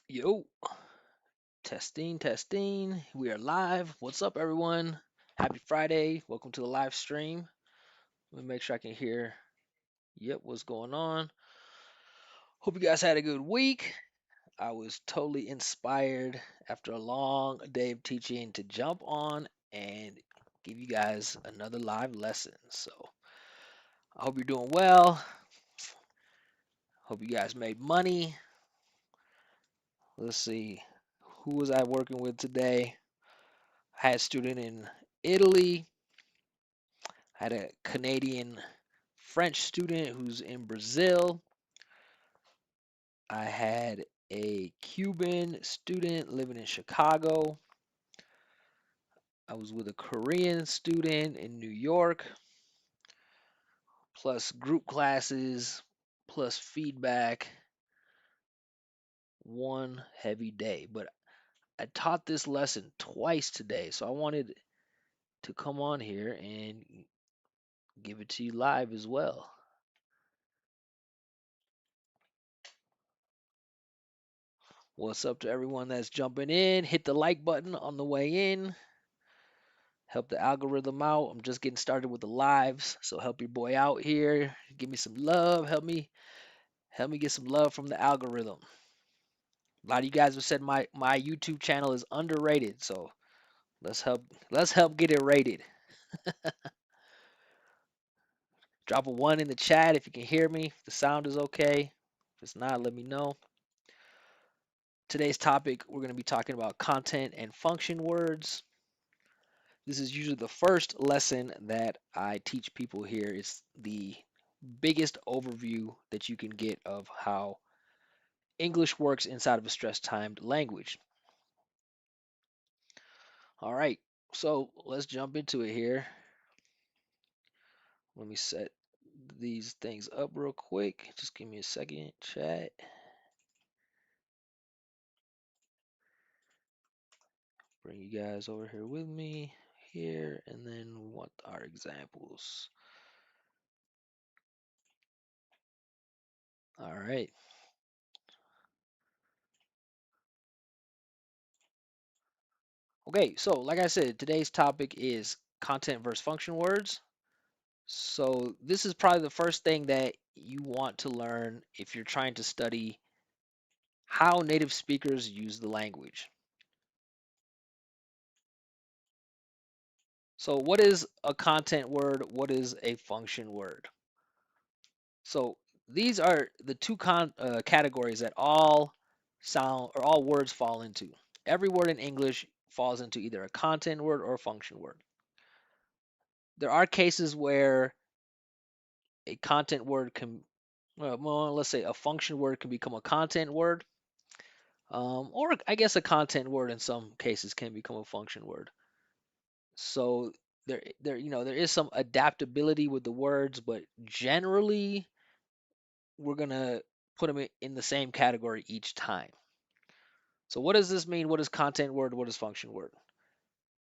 Yo, testing, testing. We are live. What's up, everyone? Happy Friday. Welcome to the live stream. Let me make sure I can hear. Yep, what's going on? Hope you guys had a good week. I was totally inspired after a long day of teaching to jump on and give you guys another live lesson. So I hope you're doing well. Hope you guys made money. Let's see. Who was I working with today? I had a student in Italy. I had a Canadian French student who's in Brazil. I had a Cuban student living in Chicago. I was with a Korean student in New York, plus group classes, plus feedback. One heavy day. But I taught this lesson twice today, so I wanted to come on here and give it to you live as well. What's up to everyone that's jumping in? Hit the like button on the way in. Help the algorithm out. I'm just getting started with the lives, so help your boy out here. Give me some love. Help me get some love from the algorithm. A lot of you guys have said my YouTube channel is underrated, so let's help get it rated. Drop a one in the chat if you can hear me. If the sound is okay. If it's not, let me know. Today's topic, we're going to be talking about content and function words. This is usually the first lesson that I teach people here. It's the biggest overview that you can get of how English works inside of a stress timed language. All right, so let's jump into it here. Let me set these things up real quick. Just give me a second, chat. Bring you guys over here with me here, and then we want our examples. All right. Okay, so like I said, today's topic is content versus function words. So this is probably the first thing that you want to learn if you're trying to study how native speakers use the language. So what is a content word? What is a function word? So these are the two categories that all words fall into. Every word in English falls into either a content word or a function word. There are cases where a content word can, well, let's say a function word can become a content word, or I guess a content word in some cases can become a function word. So there is some adaptability with the words, but generally we're gonna put them in the same category each time. So what does this mean? What is content word? What is function word?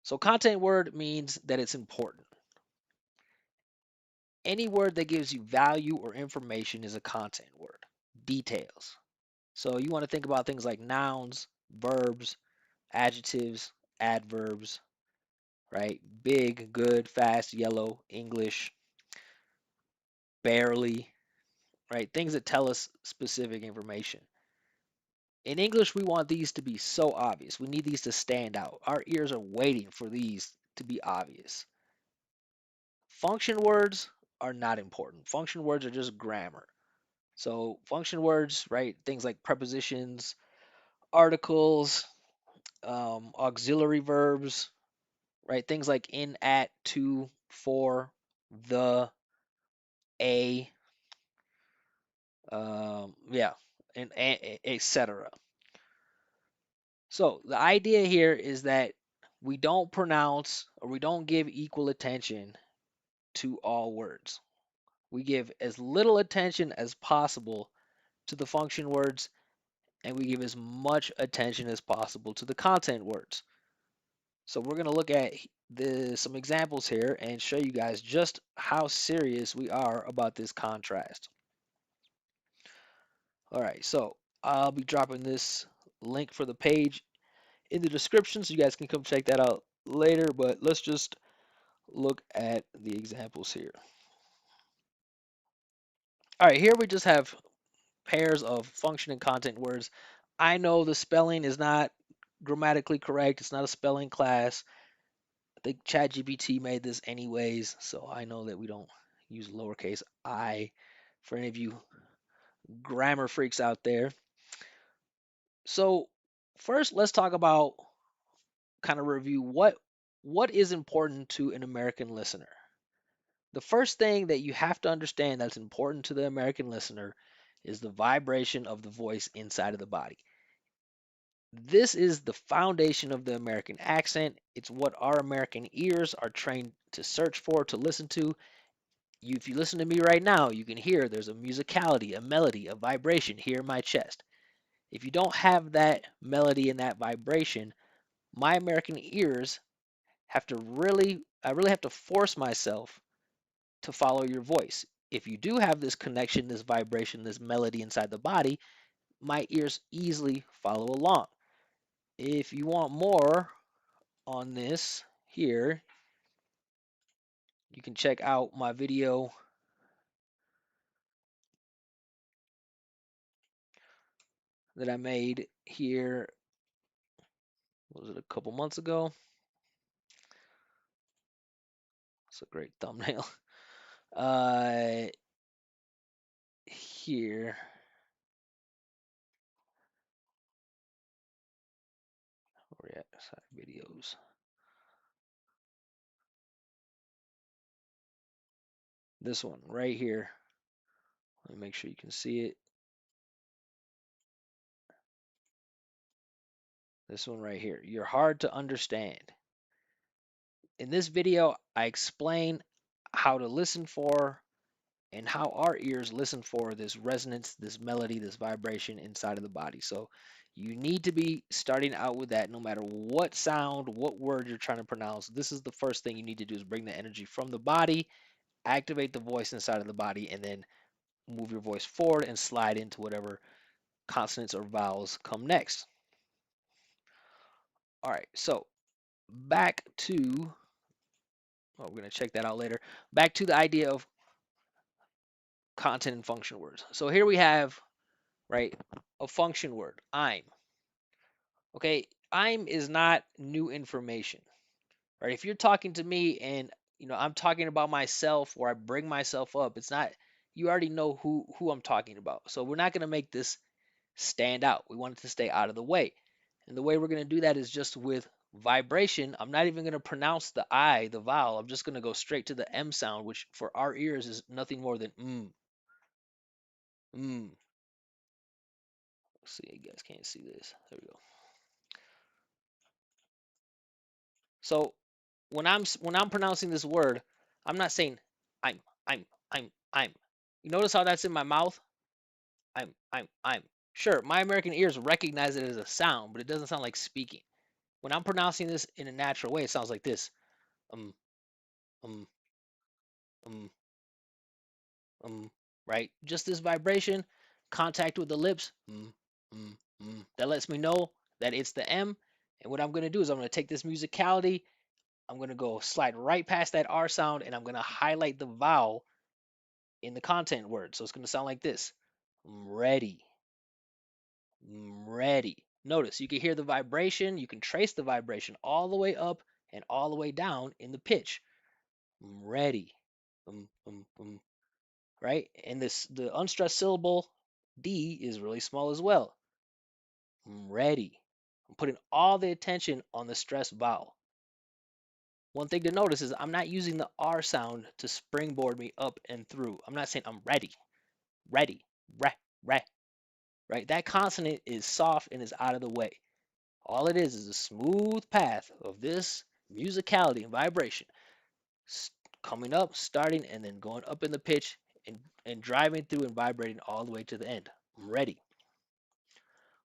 So content word means that it's important. Any word that gives you value or information is a content word. Details. So you want to think about things like nouns, verbs, adjectives, adverbs, right? Big, good, fast, yellow, English, barely, right? Things that tell us specific information. In English, we want these to be so obvious. We need these to stand out. Our ears are waiting for these to be obvious. Function words are not important. Function words are just grammar. So, function words, right? Things like prepositions, articles, auxiliary verbs, right? Things like in, at, to, for, the, a, yeah, and etc. So the idea here is that we don't pronounce or we don't give equal attention to all words. We give as little attention as possible to the function words, and we give as much attention as possible to the content words. So we're going to look at some examples here and show you guys just how serious we are about this contrast. All right, so I'll be dropping this link for the page in the description so you guys can come check that out later. But let's just look at the examples here. All right, here we just have pairs of function and content words. I know the spelling is not grammatically correct. It's not a spelling class. I think ChatGPT made this anyways, so I know that we don't use lowercase I for any of you grammar freaks out there. So first, let's talk about kind of review what is important to an American listener. The first thing that you have to understand that's important to the American listener is the vibration of the voice inside of the body. This is the foundation of the American accent. It's what our American ears are trained to search for, to listen to. If you listen to me right now, you can hear there's a musicality, a melody, a vibration here in my chest. If you don't have that melody and that vibration, my American ears I really have to force myself to follow your voice. If you do have this connection, this vibration, this melody inside the body, my ears easily follow along. If you want more on this here, you can check out my video that I made here. Was it a couple months ago? It's a great thumbnail. Uh, here, where we at? Side videos. This one right here. Let me make sure you can see it. This one right here. You're hard to understand. In this video, I explain how to listen for and how our ears listen for this resonance, this melody, this vibration inside of the body. So you need to be starting out with that no matter what sound, what word you're trying to pronounce. This is the first thing you need to do is bring the energy from the body, activate the voice inside of the body, and then move your voice forward and slide into whatever consonants or vowels come next. All right, so back to, we're going to check that out later. Back to the idea of content and function words. So here we have, right, a function word, I'm. Okay, I'm is not new information, right? If you're talking to me and I'm talking about myself or I bring myself up, it's not, you already know who I'm talking about. So we're not going to make this stand out. We want it to stay out of the way. And the way we're going to do that is just with vibration. I'm not even going to pronounce the I, the vowel. I'm just going to go straight to the M sound, which for our ears is nothing more than mm. Let's see, you guys can't see this. There we go. So when I'm pronouncing this word, I'm not saying I'm, I'm, I'm. You notice how that's in my mouth? I'm. Sure, my American ears recognize it as a sound, but it doesn't sound like speaking. When I'm pronouncing this in a natural way, it sounds like this. Um, um, um, right? Just this vibration, contact with the lips. That lets me know that it's the M. And what I'm going to do is I'm going to take this musicality. I'm going to go slide right past that R sound and I'm going to highlight the vowel in the content word. So it's going to sound like this. Ready. Ready. Notice you can hear the vibration. You can trace the vibration all the way up and all the way down in the pitch. Ready. Right? And the unstressed syllable D is really small as well. Ready. I'm putting all the attention on the stressed vowel. One thing to notice is I'm not using the R sound to springboard me up and through. I'm not saying I'm ready, ready, re, right? That consonant is soft and is out of the way. All it is a smooth path of this musicality and vibration coming up, starting, and then going up in the pitch and driving through and vibrating all the way to the end. I'm ready.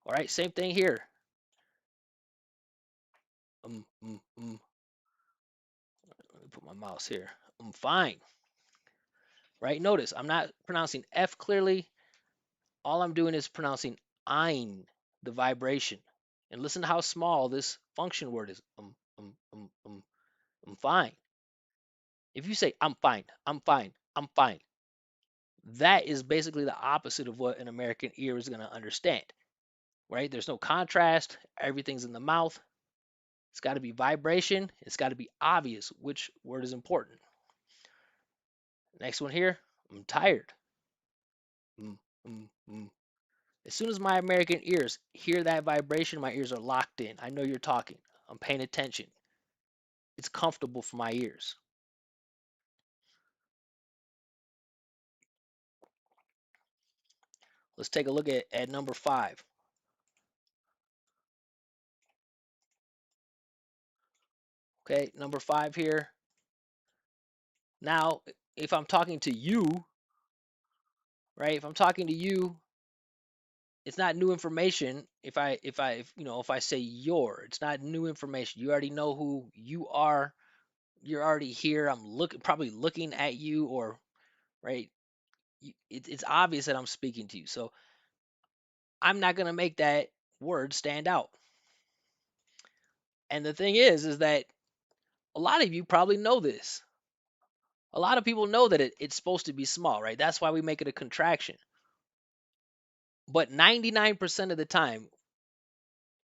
All right, same thing here. Let me put my mouse here. I'm fine. Right? Notice I'm not pronouncing F clearly. All I'm doing is pronouncing ein. the vibration. And listen to how small this function word is. I'm fine. If you say I'm fine, I'm fine, that is basically the opposite of what an American ear is going to understand, right? There's no contrast. Everything's in the mouth. It's got to be vibration. It's got to be obvious which word is important. Next one here, I'm tired. Mm, mm, mm. As soon as my American ears hear that vibration, my ears are locked in. I know you're talking. I'm paying attention. It's comfortable for my ears. Let's take a look at number 5. Okay, number 5 here. Now, if I'm talking to you, right? If I'm talking to you, it's not new information. If I say your, it's not new information. You already know who you are. You're already here. I'm probably looking at you, or right. It's obvious that I'm speaking to you. So I'm not gonna make that word stand out. And the thing is that a lot of you probably know this. A lot of people know that it's supposed to be small, right? That's why we make it a contraction. But 99% of the time,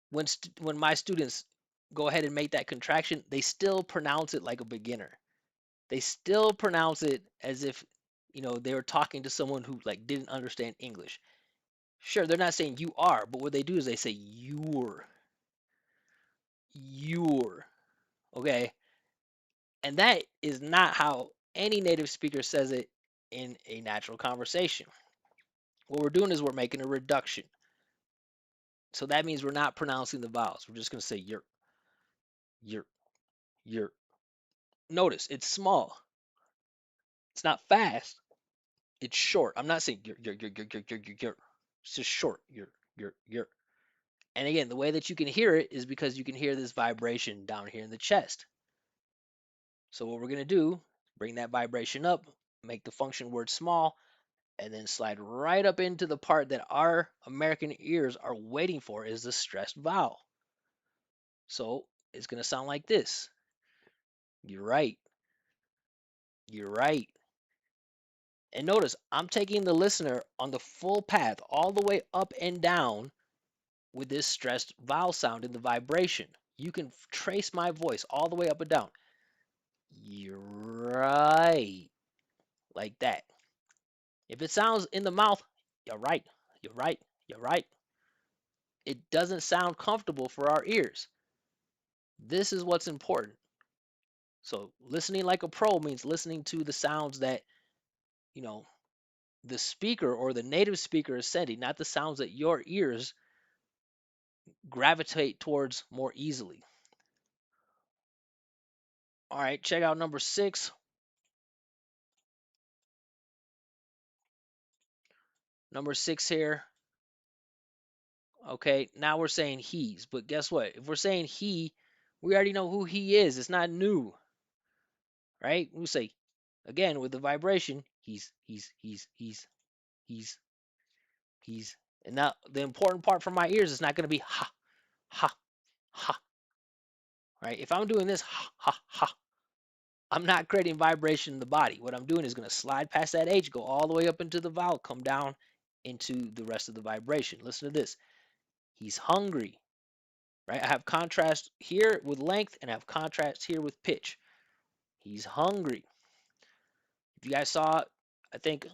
when my students go ahead and make that contraction, they still pronounce it like a beginner. They still pronounce it as if they were talking to someone who like didn't understand English. Sure, they're not saying you are, but what they do is they say your. Okay, and that is not how any native speaker says it in a natural conversation. What we're doing is we're making a reduction. So that means we're not pronouncing the vowels. We're just going to say your, your. Notice it's small. It's not fast. It's short. I'm not saying your. It's just short. Your. And again, the way that you can hear it is because you can hear this vibration down here in the chest. So what we're going to do, bring that vibration up, make the function word small, and then slide right up into the part that our American ears are waiting for is the stressed vowel. So it's going to sound like this. You're right. You're right. And notice I'm taking the listener on the full path all the way up and down with this stressed vowel sound in the vibration. You can trace my voice all the way up and down. You're right. Like that. If it sounds in the mouth, you're right. You're right. You're right. It doesn't sound comfortable for our ears. This is what's important. So listening like a pro means listening to the sounds that, you know, the speaker or the native speaker is sending, not the sounds that your ears gravitate towards more easily. All right, check out number 6. Number 6 here. Okay, now we're saying he's, but guess what? If we're saying he, we already know who he is. It's not new, right? We say again with the vibration, he's, he's. And now the important part for my ears is not going to be ha, ha, ha, right? If I'm doing this ha, ha, ha, I'm not creating vibration in the body. What I'm doing is going to slide past that H, go all the way up into the vowel, come down into the rest of the vibration. Listen to this. He's hungry, right? I have contrast here with length and I have contrast here with pitch. He's hungry. If you guys saw, I think,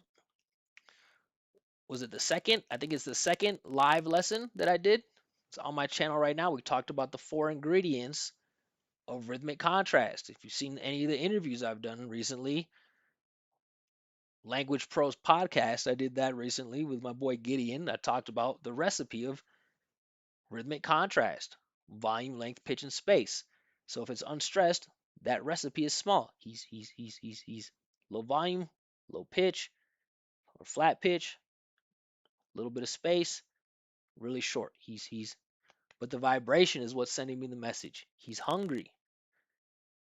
was it the second? I think it's the second live lesson that I did. It's on my channel right now. We talked about the 4 ingredients of rhythmic contrast. If you've seen any of the interviews I've done recently, Language Pros podcast, I did that recently with my boy Gideon. I talked about the recipe of rhythmic contrast, volume, length, pitch, and space. So if it's unstressed, that recipe is small. He's low volume, low pitch, or flat pitch, a little bit of space, really short. But the vibration is what's sending me the message. He's hungry.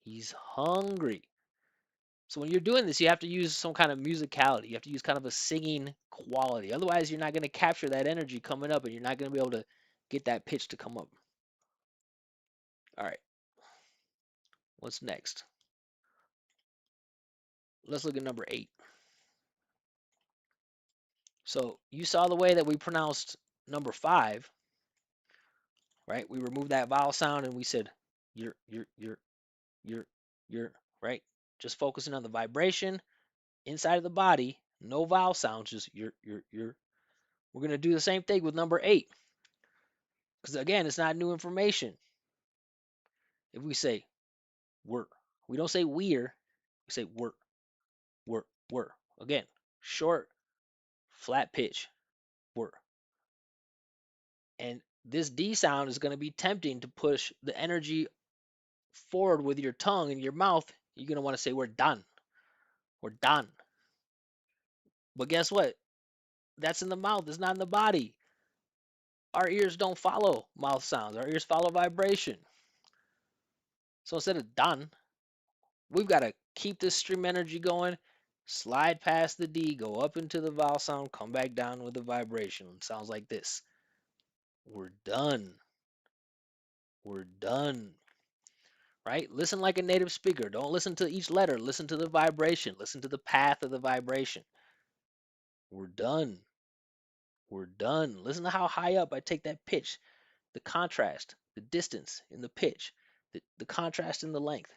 He's hungry. So when you're doing this, you have to use some kind of musicality. You have to use kind of a singing quality. Otherwise, you're not going to capture that energy coming up, and you're not going to be able to get that pitch to come up. All right, what's next? Let's look at number 8. So you saw the way that we pronounced number 5, right? We removed that vowel sound and we said you're, you're, right? Just focusing on the vibration inside of the body, no vowel sounds, just you're. We're going to do the same thing with number 8, because again, it's not new information. If we say we're, we don't say we're, we say we're. Again, short, flat pitch, we're. And this D sound is going to be tempting to push the energy forward with your tongue and your mouth. You're going to want to say we're done. We're done. But guess what? That's in the mouth, it's not in the body. Our ears don't follow mouth sounds, our ears follow vibration. So instead of done, we've got to keep this stream energy going, slide past the D, go up into the vowel sound, come back down with the vibration. It sounds like this. We're done. We're done. Right? Listen like a native speaker. Don't listen to each letter. Listen to the vibration. Listen to the path of the vibration. We're done. We're done. Listen to how high up I take that pitch, the contrast, the distance in the pitch, the contrast in the length.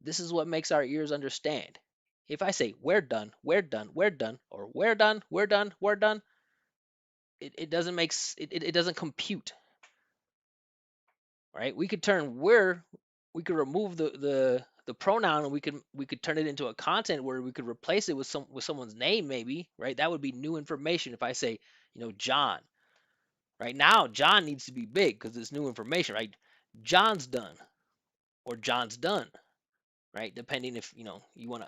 This is what makes our ears understand. If I say we're done, we're done, we're done, or we're done, we're done, we're done, it doesn't make it doesn't compute. Right? We could turn we could remove the pronoun and we could turn it into a content where we could replace it with someone's name maybe, right? That would be new information. If I say, John, right? Now John needs to be big because it's new information, right? John's done or John's done, right? Depending if you want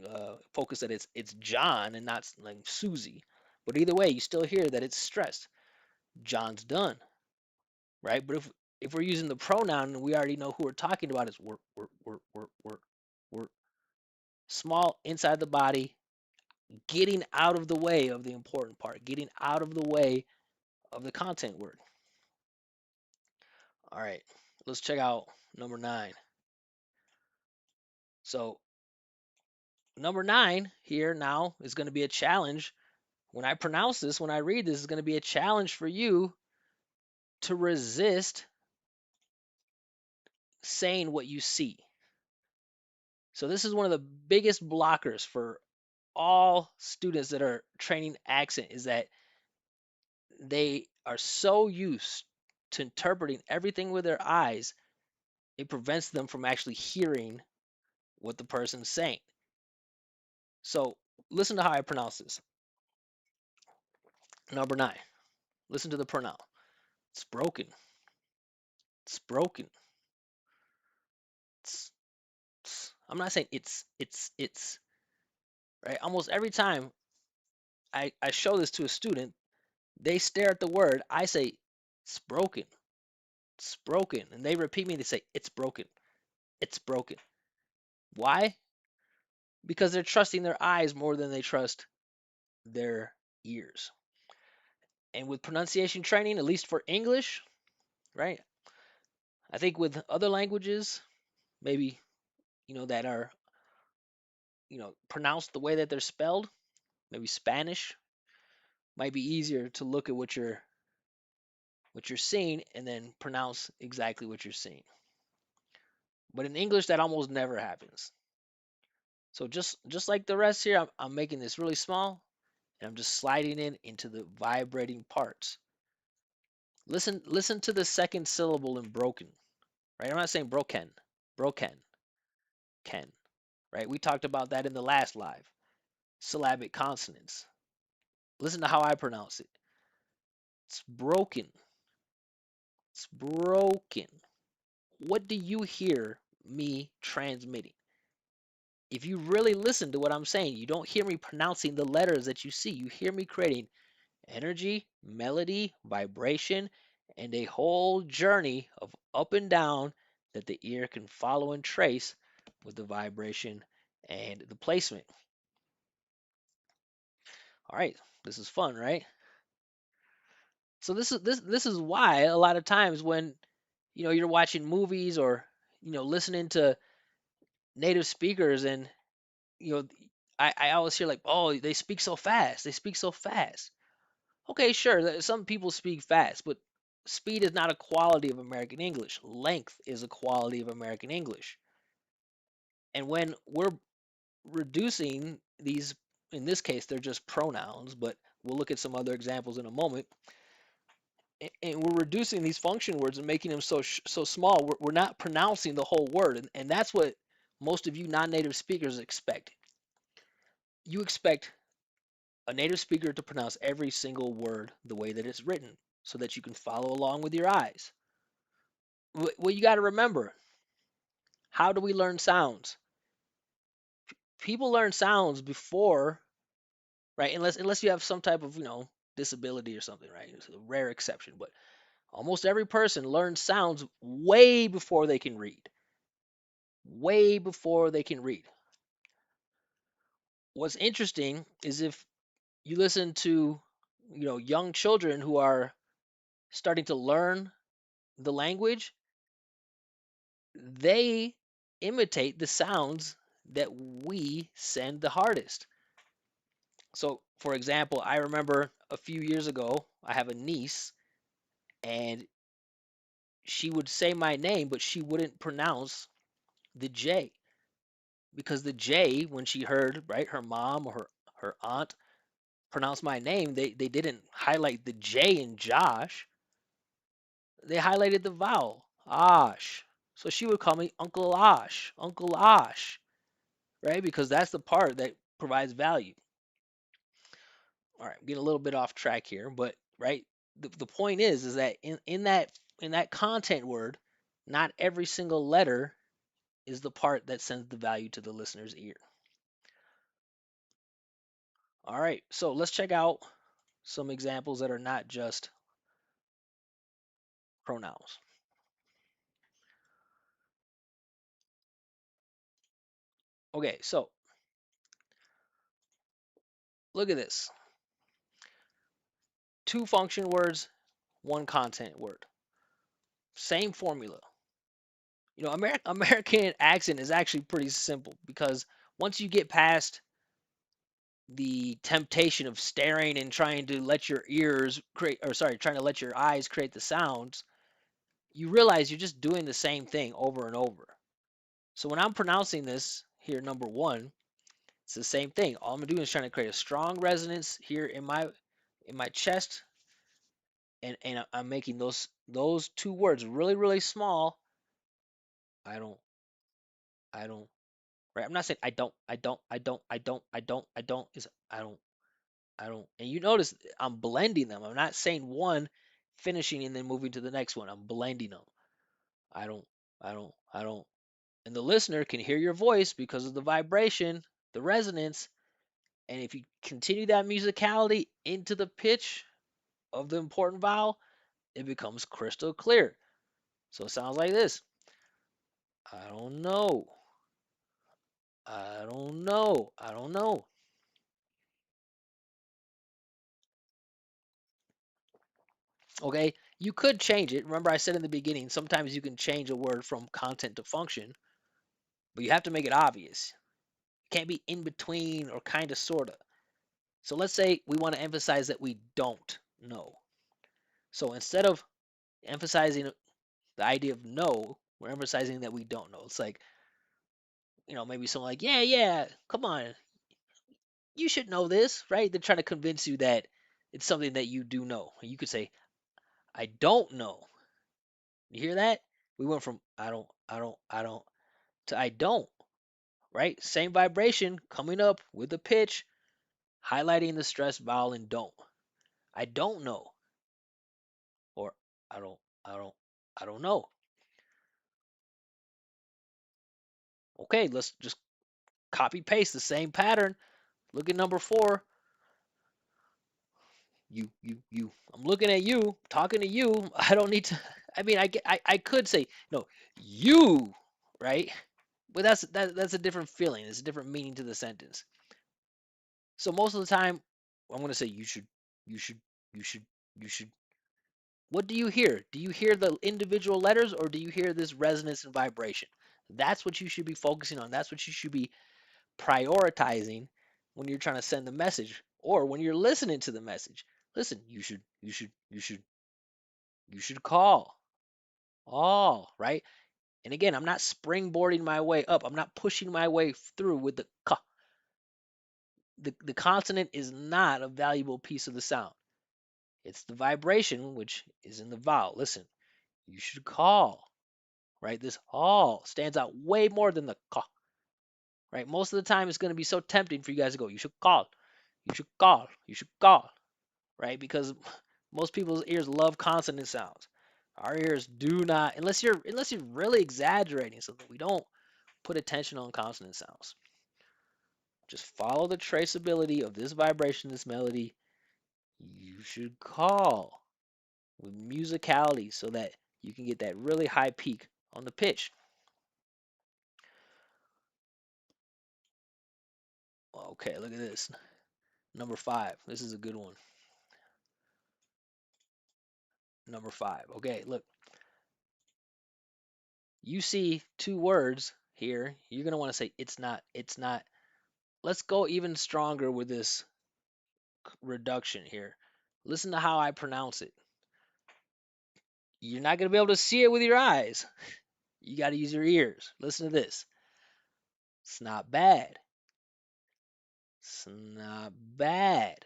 to focus that it's John and not like Susie. But either way, you still hear that it's stressed. John's done, right? But if we're using the pronoun, we already know who we're talking about. Is we're small inside the body, getting out of the way of the important part, getting out of the way of the content word. All right, let's check out number 9. So number 9 here now is going to be a challenge. When I pronounce this, when I read this, is going to be a challenge for you to resist saying what you see. So this is one of the biggest blockers for all students that are training accent, is that they are so used to interpreting everything with their eyes, it prevents them from actually hearing what the person's saying. So listen to how I pronounce this. Number 9. Listen to the pronoun. It's broken. It's broken. I'm not saying it's right. Almost every time I show this to a student, they stare at the word. I say it's broken. It's broken. And they repeat me. They say it's broken. It's broken. Why? Because they're trusting their eyes more than they trust their ears. And with pronunciation training, at least for English, right? I think with other languages, maybe, that are, pronounced the way that they're spelled, maybe Spanish, might be easier to look at what you're seeing and then pronounce exactly what you're seeing. But in English, that almost never happens. So just like the rest here, I'm making this really small and I'm just sliding in into the vibrating parts. Listen to the second syllable in broken, right? I'm not saying broken, broken, ken, right? We talked about that in the last live. Syllabic consonants. Listen to how I pronounce it. It's broken. It's broken. What do you hear me transmitting? If you really listen to what I'm saying, you don't hear me pronouncing the letters that you see. You hear me creating energy, melody, vibration, and a whole journey of up and down that the ear can follow and trace with the vibration and the placement. All right, this is fun, right? So this is why a lot of times when you're watching movies or listening to native speakers and you know I always hear like, oh, they speak so fast, they speak so fast. Okay, sure, some people speak fast, but speed is not a quality of American English. Length is a quality of American English. And when we're reducing these, in this case they're just pronouns, but we'll look at some other examples in a moment. And we're reducing these function words and making them so small. We're not pronouncing the whole word, and that's what most of you non-native speakers expect. You expect a native speaker to pronounce every single word the way that it's written so that you can follow along with your eyes. Well, you got to remember, how do we learn sounds? People learn sounds before, right? Unless you have some type of disability or something, right? It's a rare exception, but almost every person learns sounds way before they can read. Way before they can read. What's interesting is if you listen to young children who are starting to learn the language, they imitate the sounds that we send the hardest. So, for example, I remember a few years ago, I have a niece, and she would say my name, but she wouldn't pronounce the J, because the J, when she heard, right, her mom or her aunt pronounce my name, they didn't highlight the J in Josh. They highlighted the vowel, Osh. So she would call me Uncle Osh, Uncle Osh, right? Because that's the part that provides value. All right, I'm getting a little bit off track here, but right, the point is that in that content word, not every single letter is the part that sends the value to the listener's ear. All right, so let's check out some examples that are not just pronouns. Okay, so look at this. Two function words, one content word. Same formula. American accent is actually pretty simple because once you get past the temptation of staring and trying to let your ears create, or sorry, trying to let your eyes create the sounds, you realize you're just doing the same thing over and over. So when I'm pronouncing this here, number one, it's the same thing. All I'm doing is trying to create a strong resonance here in my chest, and I'm making those two words really really small. I don't, I don't, right? I'm not saying I don't, I don't, I don't, I don't, I don't, I don't. Is I don't. And you notice I'm blending them. I'm not saying one, finishing and then moving to the next one. I'm blending them. I don't, I don't. And the listener can hear your voice because of the vibration, the resonance. And if you continue that musicality into the pitch of the important vowel, it becomes crystal clear. So it sounds like this. I don't know. I don't know. I don't know. Okay, you could change it. Remember, I said in the beginning, sometimes you can change a word from content to function, but you have to make it obvious. It can't be in between or kind of, sort of. So let's say we want to emphasize that we don't know. So instead of emphasizing the idea of no, we're emphasizing that we don't know. It's like, maybe someone like, yeah, yeah, come on, you should know this, right? They're trying to convince you that it's something that you do know. You could say, I don't know. You hear that? We went from I don't to I don't, right? Same vibration coming up with the pitch, highlighting the stressed vowel in don't. I don't know, or I don't, I don't, I don't know. Okay, let's just copy paste the same pattern. Look at number four. You. I'm looking at you, talking to you. I don't need to. I mean, I could say no, you, right? But that's a different feeling. It's a different meaning to the sentence. So most of the time, I'm gonna say you should, you should, you should, you should. What do you hear? Do you hear the individual letters or do you hear this resonance and vibration? That's what you should be focusing on. That's what you should be prioritizing when you're trying to send the message or when you're listening to the message. Listen, you should call all, right? And again, I'm not springboarding my way up. I'm not pushing my way through with the k. The consonant is not a valuable piece of the sound. It's the vibration, which is in the vowel. Listen, you should call, right? This all stands out way more than the ka, right? Most of the time, it's going to be so tempting for you guys to go, you should call, you should call, you should call, right? Because most people's ears love consonant sounds. Our ears do not, unless you're really exaggerating something. We don't put attention on consonant sounds. Just follow the traceability of this vibration, this melody. You should call with musicality so that you can get that really high peak on the pitch. Okay, look at this. Number 5. This is a good one. Number 5. Okay, look. You see two words here. You're going to want to say it's not, it's not. Let's go even stronger with this reduction here. Listen to how I pronounce it. You're not going to be able to see it with your eyes. You got to use your ears. Listen to this. It's not bad. It's not bad.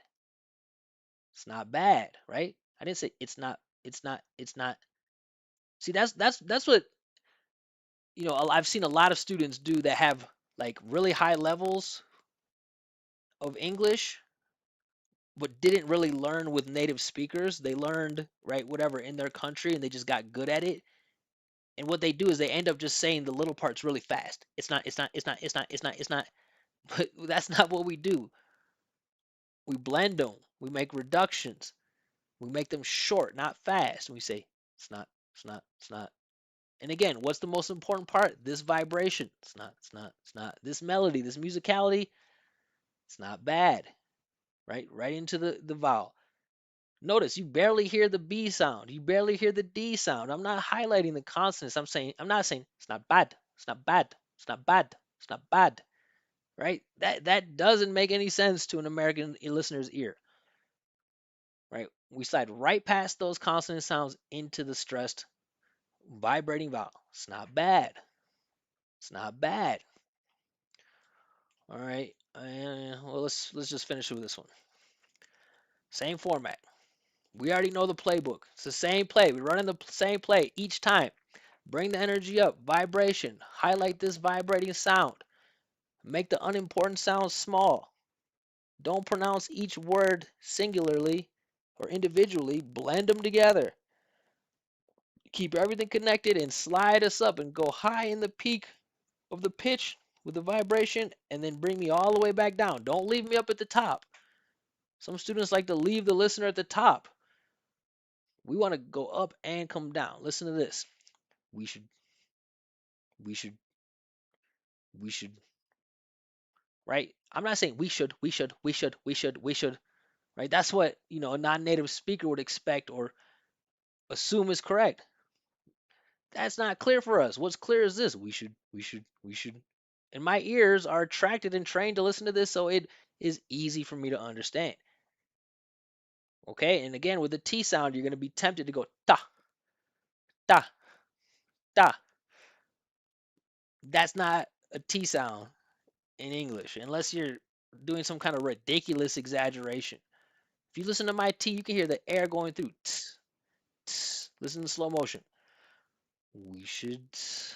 It's not bad, right? I didn't say it's not, it's not, it's not. See, that's what, I've seen a lot of students do that have like really high levels of English but didn't really learn with native speakers. They learned, right, whatever in their country and they just got good at it. And what they do is they end up just saying the little parts really fast. It's not, it's not, it's not, it's not, it's not, it's not. But that's not what we do. We blend them. We make reductions. We make them short, not fast. And we say, it's not, it's not, it's not. And again, what's the most important part? This vibration. It's not, it's not, it's not. This melody, this musicality, it's not bad. Right? Right into the vowel. Notice you barely hear the B sound. You barely hear the D sound. I'm not highlighting the consonants. I'm not saying it's not bad. It's not bad. It's not bad. It's not bad. Right? That doesn't make any sense to an American listener's ear. Right? We slide right past those consonant sounds into the stressed vibrating vowel. It's not bad. It's not bad. All right. Well, let's just finish with this one. Same format. We already know the playbook. It's the same play. We're running the same play each time. Bring the energy up. Vibration. Highlight this vibrating sound. Make the unimportant sounds small. Don't pronounce each word singularly or individually. Blend them together. Keep everything connected and slide us up and go high in the peak of the pitch with the vibration and then bring me all the way back down. Don't leave me up at the top. Some students like to leave the listener at the top. We want to go up and come down. Listen to this. We should, we should, we should, right? I'm not saying we should, right? That's what, a non-native speaker would expect or assume is correct. That's not clear for us. What's clear is this. We should. And my ears are attracted and trained to listen to this, so it is easy for me to understand. Okay, and again, with the T sound, you're going to be tempted to go ta, ta, ta. That's not a T sound in English, unless you're doing some kind of ridiculous exaggeration. If you listen to my T, you can hear the air going through. Tss, tss. Listen to slow motion. We should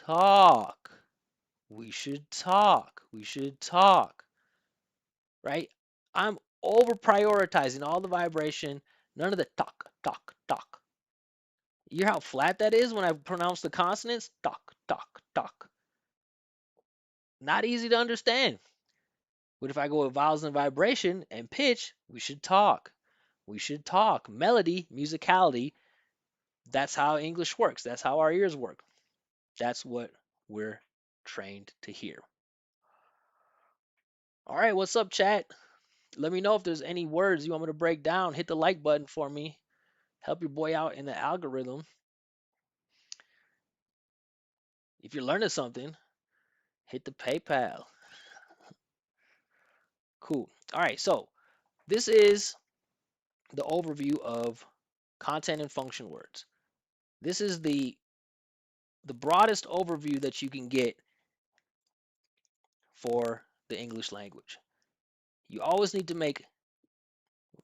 talk. We should talk. We should talk. Right? I'm over prioritizing all the vibration, none of the talk, talk, talk. You hear how flat that is when I pronounce the consonants? Talk, talk, talk. Not easy to understand. But if I go with vowels and vibration and pitch, we should talk. We should talk. Melody, musicality, that's how English works. That's how our ears work. That's what we're trained to hear. All right, what's up, chat? Let me know if there's any words you want me to break down. Hit the like button for me. help your boy out in the algorithm. If you're learning something, hit the PayPal. Cool. All right, so this is the overview of content and function words. This is the broadest overview that you can get for the English language. You always need to make,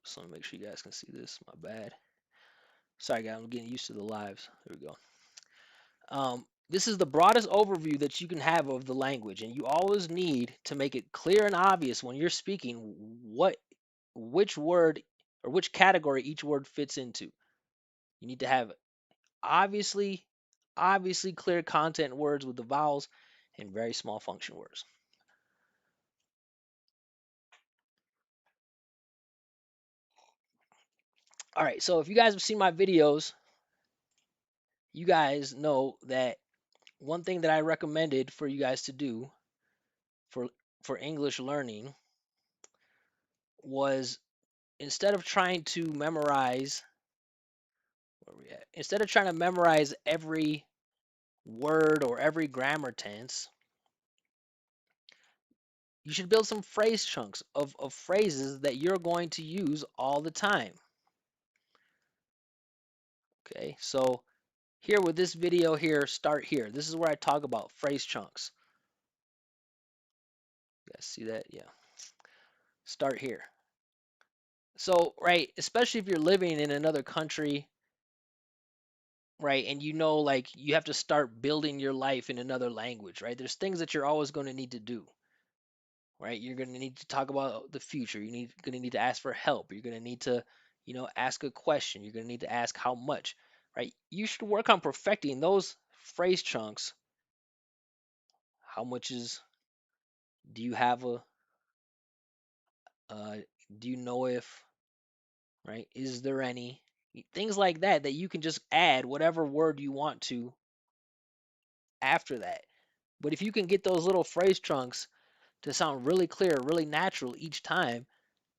so let me make sure you guys can see this. My bad. Sorry, guys, I'm getting used to the lives. There we go. This is the broadest overview that you can have of the language, and you always need to make it clear and obvious when you're speaking which word or which category each word fits into. You need to have obviously clear content words with the vowels and very small function words. All right, so if you guys have seen my videos, you guys know that one thing that I recommended for you guys to do for English learning was instead of trying to memorize where we at? Instead of trying to memorize every word or every grammar tense, you should build some phrase chunks of phrases that you're going to use all the time. Okay, so here with this video here, start here. This is where I talk about phrase chunks. You guys see that? Yeah. Start here. So, right, especially if you're living in another country, right, and you know, like you have to start building your life in another language, right? There's things that you're always going to need to do, right? You're going to need to talk about the future. Going to need to ask for help. You're going to need to, ask a question. You're going to need to ask how much, right? You should work on perfecting those phrase chunks. How much is, do you have a, uh, do you know if, right? Is there any? Things like that that you can just add whatever word you want to after that. But if you can get those little phrase chunks to sound really clear, really natural each time,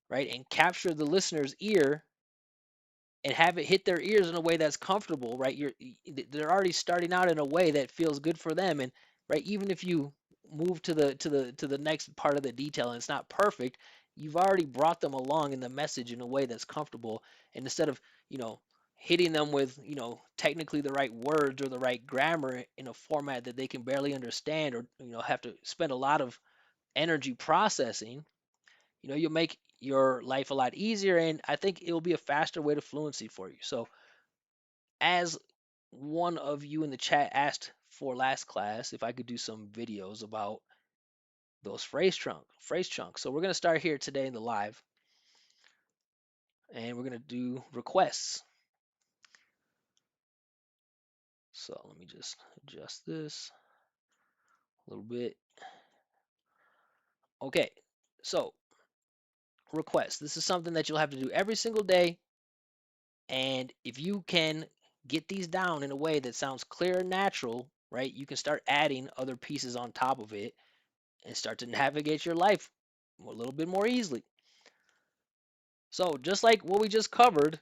right, and capture the listener's ear and have it hit their ears in a way that's comfortable, right? They're already starting out in a way that feels good for them, and right, even if you move to the next part of the detail and it's not perfect, you've already brought them along in the message in a way that's comfortable, and instead of hitting them with technically the right words or the right grammar in a format that they can barely understand or have to spend a lot of energy processing, you'll make your life a lot easier, and I think it will be a faster way to fluency for you. So as one of you in the chat asked for last class, if I could do some videos about those phrase chunks. So we're going to start here today in the live, and we're going to do requests. So let me just adjust this a little bit. Okay, so requests. This is something that you'll have to do every single day. And if you can get these down in a way that sounds clear and natural, right, you can start adding other pieces on top of it and start to navigate your life a little bit more easily. So just like what we just covered,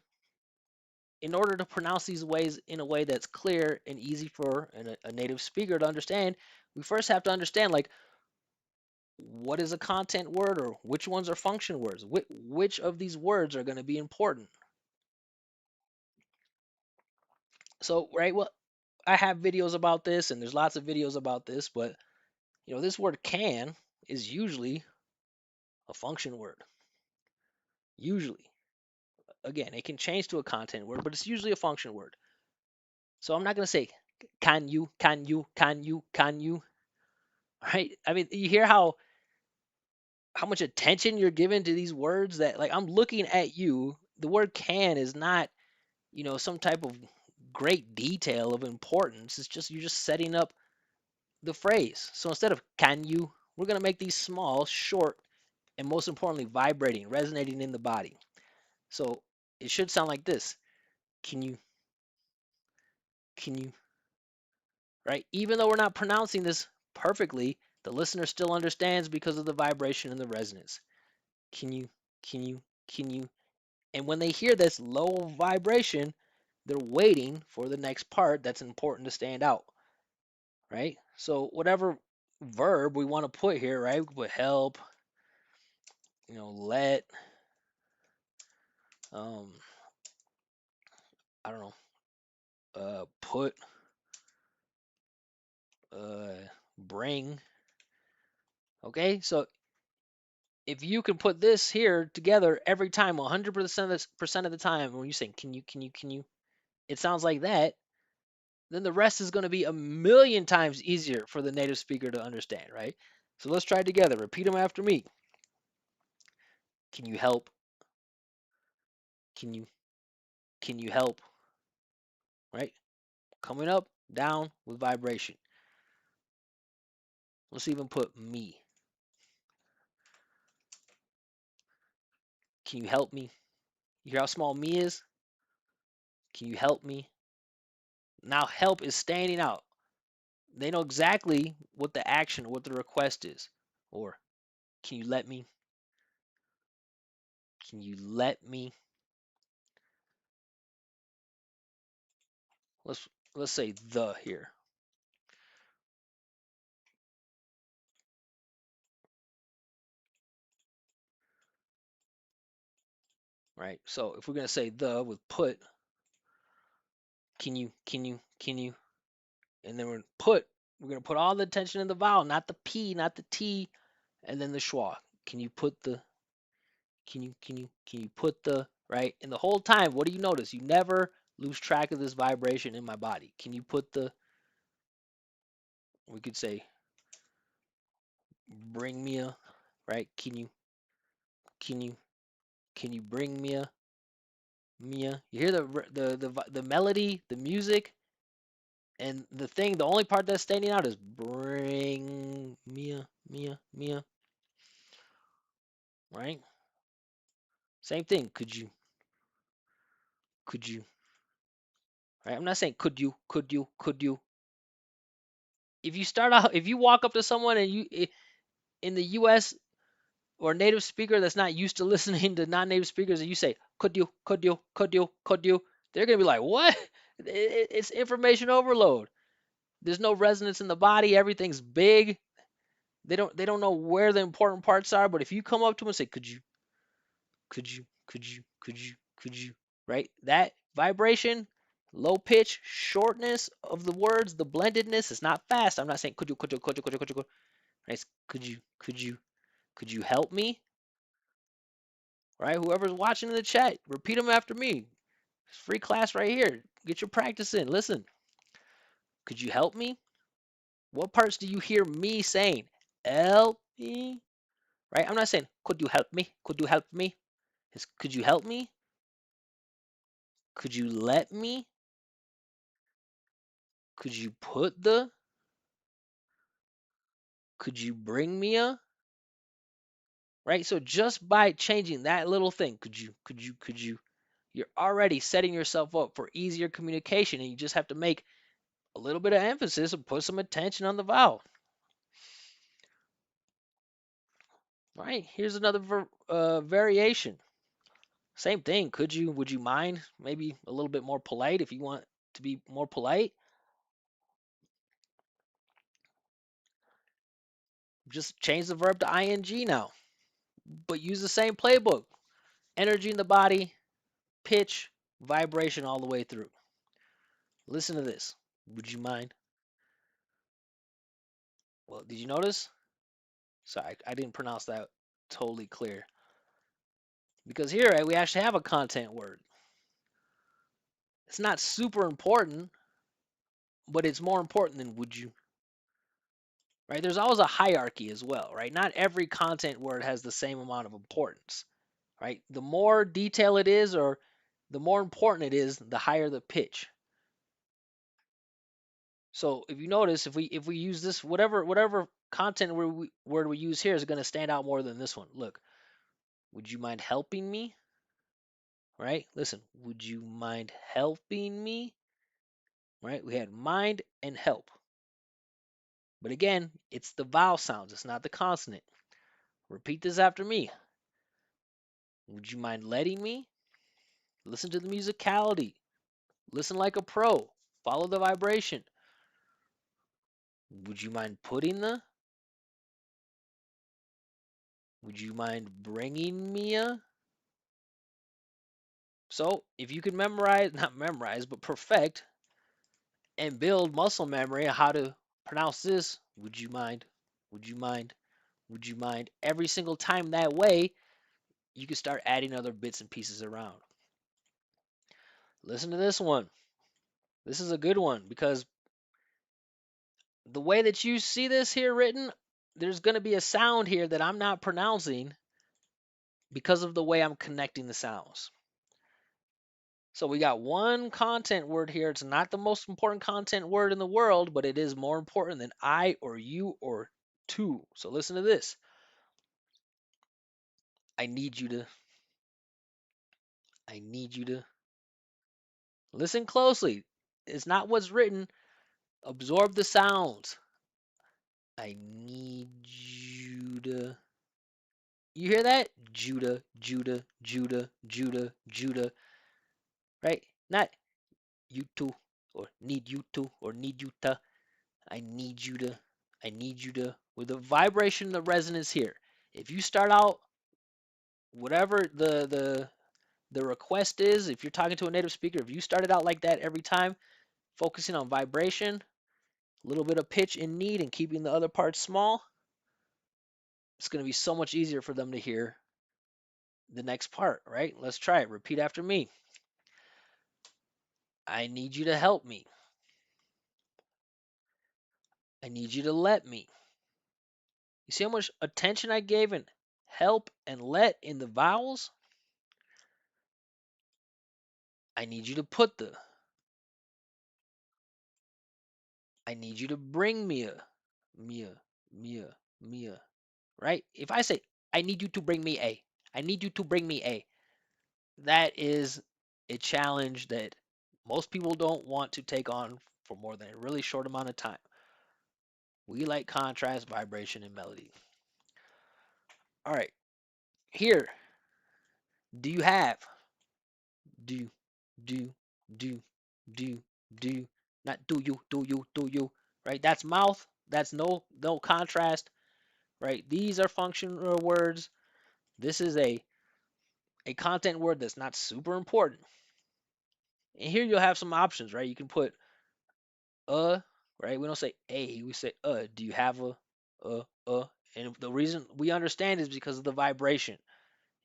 in order to pronounce these ways in a way that's clear and easy for a native speaker to understand, we first have to understand like what is a content word or which ones are function words, which of these words are going to be important. So, right, well, I have videos about this and there's lots of videos about this, but this word can is usually a function word. Usually. Again, it can change to a content word, but it's usually a function word. So I'm not going to say can you, can you, can you, can you, right? I mean, you hear how much attention you're giving to these words that like I'm looking at you. The word can is not, some type of great detail of importance. It's just you're just setting up the phrase. So instead of can you, we're going to make these small, short, and most importantly, vibrating, resonating in the body. So it should sound like this. Can you, can you, right? Even though we're not pronouncing this perfectly, the listener still understands because of the vibration and the resonance. Can you, can you, can you? And when they hear this low vibration, They're waiting for the next part that's important to stand out, right? So whatever verb we want to put here, right? We could put help, let, um, I don't know, put, bring. Okay, so if you can put this here together every time, 100% of the time, when you say can you, it sounds like that. Then the rest is going to be a million times easier for the native speaker to understand, right? So let's try it together. Repeat them after me. Can you help? Can you can you help? Right? Coming up, down with vibration. Let's even put me. Can you help me? You hear how small me is? Can you help me? Now help is standing out. They know exactly what the action or what the request is. Or can you let me? Can you let me? Let's let's say the here. Right? So if we're gonna say the with put, can you, and then we're gonna put all the attention in the vowel, not the P, not the T, and then the schwa. Can you put the can you put the right? And the whole time, what do you notice? You never lose track of this vibration in my body. Can you put the, we could say bring me a, right? Can you can you bring me a Mia? You hear the melody, the music, and the thing. The only part that's standing out is bring Mia, Mia, Mia. Right? Same thing. Could you? Right? I'm not saying could you. If you start out, if you walk up to someone and in the U.S. or native speaker that's not used to listening to non-native speakers, and you say could you, they're gonna be like, what? It's information overload. There's no resonance in the body. Everything's big. They don't know where the important parts are. But if you come up to them and say, could you, right? That vibration, low pitch, shortness of the words, the blendedness is not fast. I'm not saying could you, right? It's could you help me? Right? Whoever's watching in the chat, repeat them after me. It's free class right here. Get your practice in. Listen. Could you help me? What parts do you hear me saying? Help me? Right? I'm not saying could you help me? Could you help me? It's could you help me? Could you let me? Could you put the? Could you bring me a? Right? So just by changing that little thing, could you, you're already setting yourself up for easier communication, and you just have to make a little bit of emphasis and put some attention on the vowel. Right? Here's another variation. Same thing. Could you? Would you mind? Maybe a little bit more polite if you want to be more polite. Just change the verb to ing now, but use the same playbook. Energy in the body, pitch, vibration all the way through. Listen to this. Would you mind? Well, did you notice? Sorry, I didn't pronounce that totally clear. Because here, right, we actually have a content word. It's not super important, but it's more important than would you. Right? There's always a hierarchy as well, right? Not every content word has the same amount of importance, right? The more detail it is, or the more important it is, the higher the pitch. So if you notice, if we use this, whatever content word we use here is going to stand out more than this one. Look, would you mind helping me? Right? Listen, would you mind helping me? Right? We had mind and help. But again, it's the vowel sounds, it's not the consonant. Repeat this after me. Would you mind letting me? Listen to the musicality. Listen like a pro. Follow the vibration. Would you mind putting the? Would you mind bringing me a? So if you could memorize, not memorize, but perfect and build muscle memory on how to pronounce this, would you mind? Would you mind? Would you mind? Every single time that way, you can start adding other bits and pieces around. Listen to this one. This is a good one because the way that you see this here written, there's going to be a sound here that I'm not pronouncing because of the way I'm connecting the sounds. So we got one content word here. It's not the most important content word in the world, but it is more important than I or you or to. So listen to this. I need you to, I need you to listen closely. It's not what's written. Absorb the sounds. I need you to. You hear that? Judah, Judah, Judah, Judah, Judah, right? Not you to, or need you to, or need you to. I need you to. I need you to. With the vibration, the resonance here. If you start out whatever the request is, if you're talking to a native speaker, if you started out like that every time, focusing on vibration, a little bit of pitch and need, and keeping the other parts small, it's going to be so much easier for them to hear the next part, right? Let's try it. Repeat after me. I need you to help me. I need you to let me. You see how much attention I gave in help and let in the vowels? I need you to put the. I need you to bring me a. Mia, Mia, Mia. Right? If I say, I need you to bring me a. I need you to bring me a. That is a challenge that most people don't want to take on for more than a really short amount of time. We like contrast, vibration, and melody. All right. Here, do you have? Do, do, do, do, do. Not do you. Right? That's mouth. That's no contrast. Right? These are functional words. This is a content word that's not super important. And here you'll have some options, right? You can put right? We don't say a, we say Do you have a, uh? And the reason we understand is because of the vibration.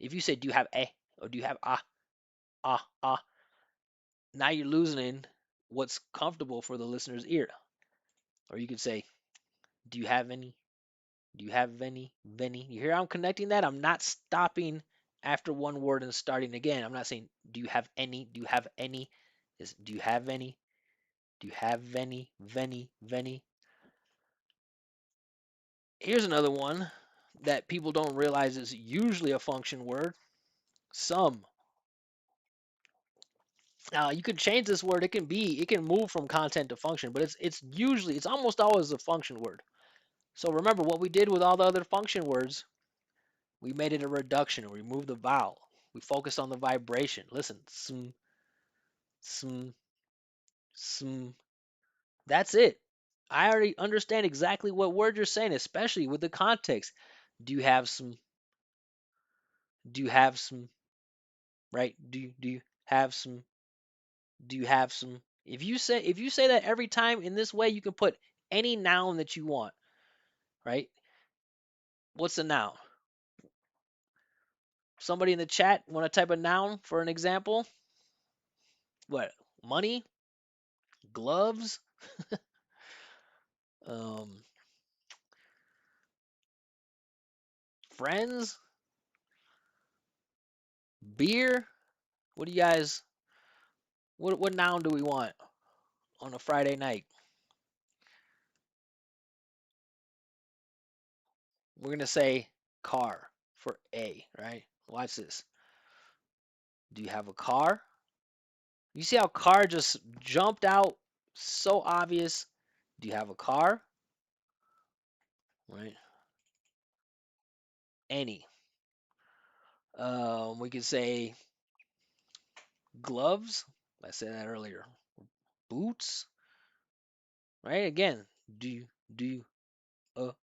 If you say, do you have a, or do you have ah, now you're losing what's comfortable for the listener's ear. Or you could say, do you have any? Do you have any? You hear I'm connecting that? I'm not stopping after one word and starting again. I'm not saying, do you have any? Do you have any? Is do you have any? Do you have any? Veni? Here's another one that people don't realize is usually a function word. Some. Now you can change this word. It can move from content to function, but it's almost always a function word. So remember what we did with all the other function words. We made it a reduction. We removed the vowel. We focused on the vibration. Listen, sm, sm, sm. That's it. I already understand exactly what word you're saying, especially with the context. Do you have some? Do you have some? Right? Do you have some? Do you have some? If you say that every time in this way, you can put any noun that you want, right? What's a noun? Somebody in the chat want to type a noun for an example? What? Money, gloves, um, friends, beer. What do you guys? What noun do we want on a Friday night? We're gonna say car for A, right? Watch this. Do you have a car? You see how car just jumped out? So obvious. Do you have a car? Right? Any. We could say gloves. I said that earlier. Boots, right? Again, do,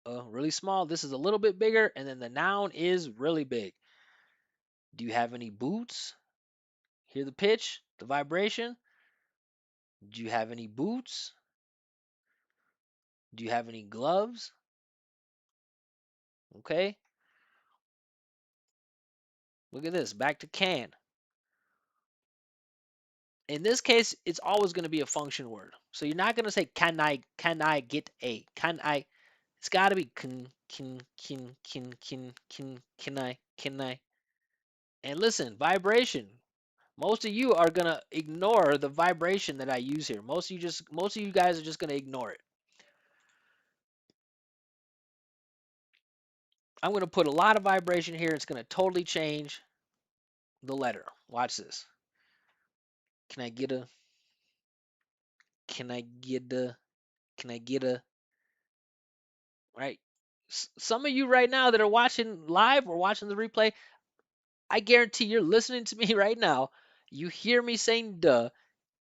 really small. This is a little bit bigger, and then the noun is really big. Do you have any boots? Hear the pitch, the vibration? Do you have any boots? Do you have any gloves? Okay, look at this. Back to can. In this case, it's always going to be a function word. So you're not going to say can I get a? Can I? It's got to be can I. And listen, vibration. Most of you are going to ignore the vibration that I use here. Most of you guys are just going to ignore it. I'm going to put a lot of vibration here. It's going to totally change the letter. Watch this. Can I get a? Can I get a? Can I get a? Right? Some of you right now that are watching live or watching the replay, I guarantee you're listening to me right now. You hear me saying duh,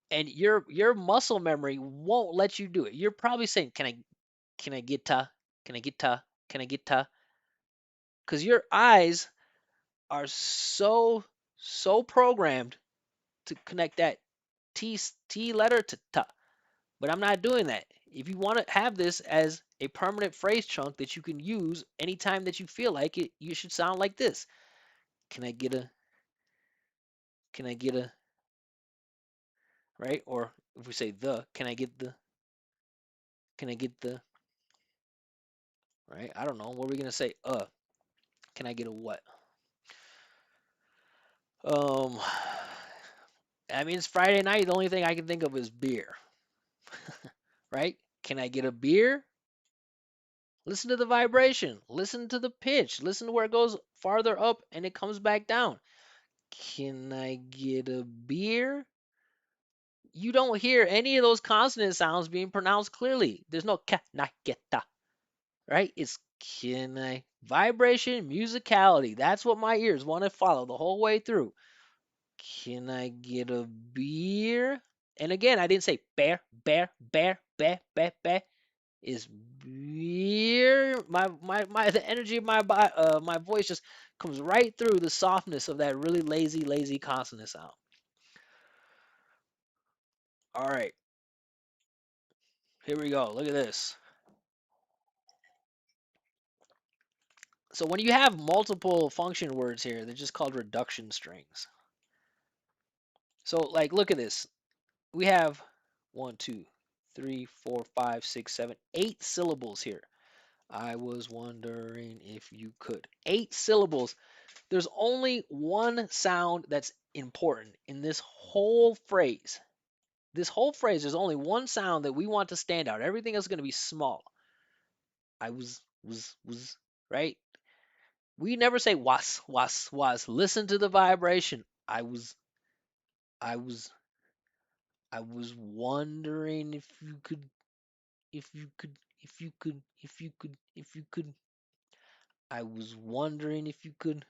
and your muscle memory won't let you do it. You're probably saying, can I get ta? Can I get ta? Can I get ta? Because your eyes are so programmed to connect that T letter to ta. But I'm not doing that. If you want to have this as a permanent phrase chunk that you can use anytime that you feel like it, you should sound like this. Can I get a, can I get a, right? Or if we say the, can I get the, right? I don't know. What are we going to say? Can I get a what? Um, I mean, it's Friday night. The only thing I can think of is beer, right? Can I get a beer? Listen to the vibration. Listen to the pitch. Listen to where it goes farther up and it comes back down. Can I get a beer? You don't hear any of those consonant sounds being pronounced clearly. There's no can I get a, right? It's can I. Vibration, musicality. That's what my ears want to follow the whole way through. Can I get a beer? And again, I didn't say bear, bear, bear, bear, bear, bear. Is beer. The energy of my voice just comes right through the softness of that really lazy consonant sound. All right, here we go. Look at this. So when you have multiple function words here, they're just called reduction strings. So like, look at this. We have 1, 2, 3, 4, 5, 6, 7, 8 syllables here. I was wondering if you could. 8 syllables. There's only one sound that's important in this whole phrase. This whole phrase, there's only one sound that we want to stand out. Everything else is going to be small. I was, right? We never say was. Listen to the vibration. I was, I was wondering if you could, if you could, if you could, if you could, if you could. I was wondering if you could.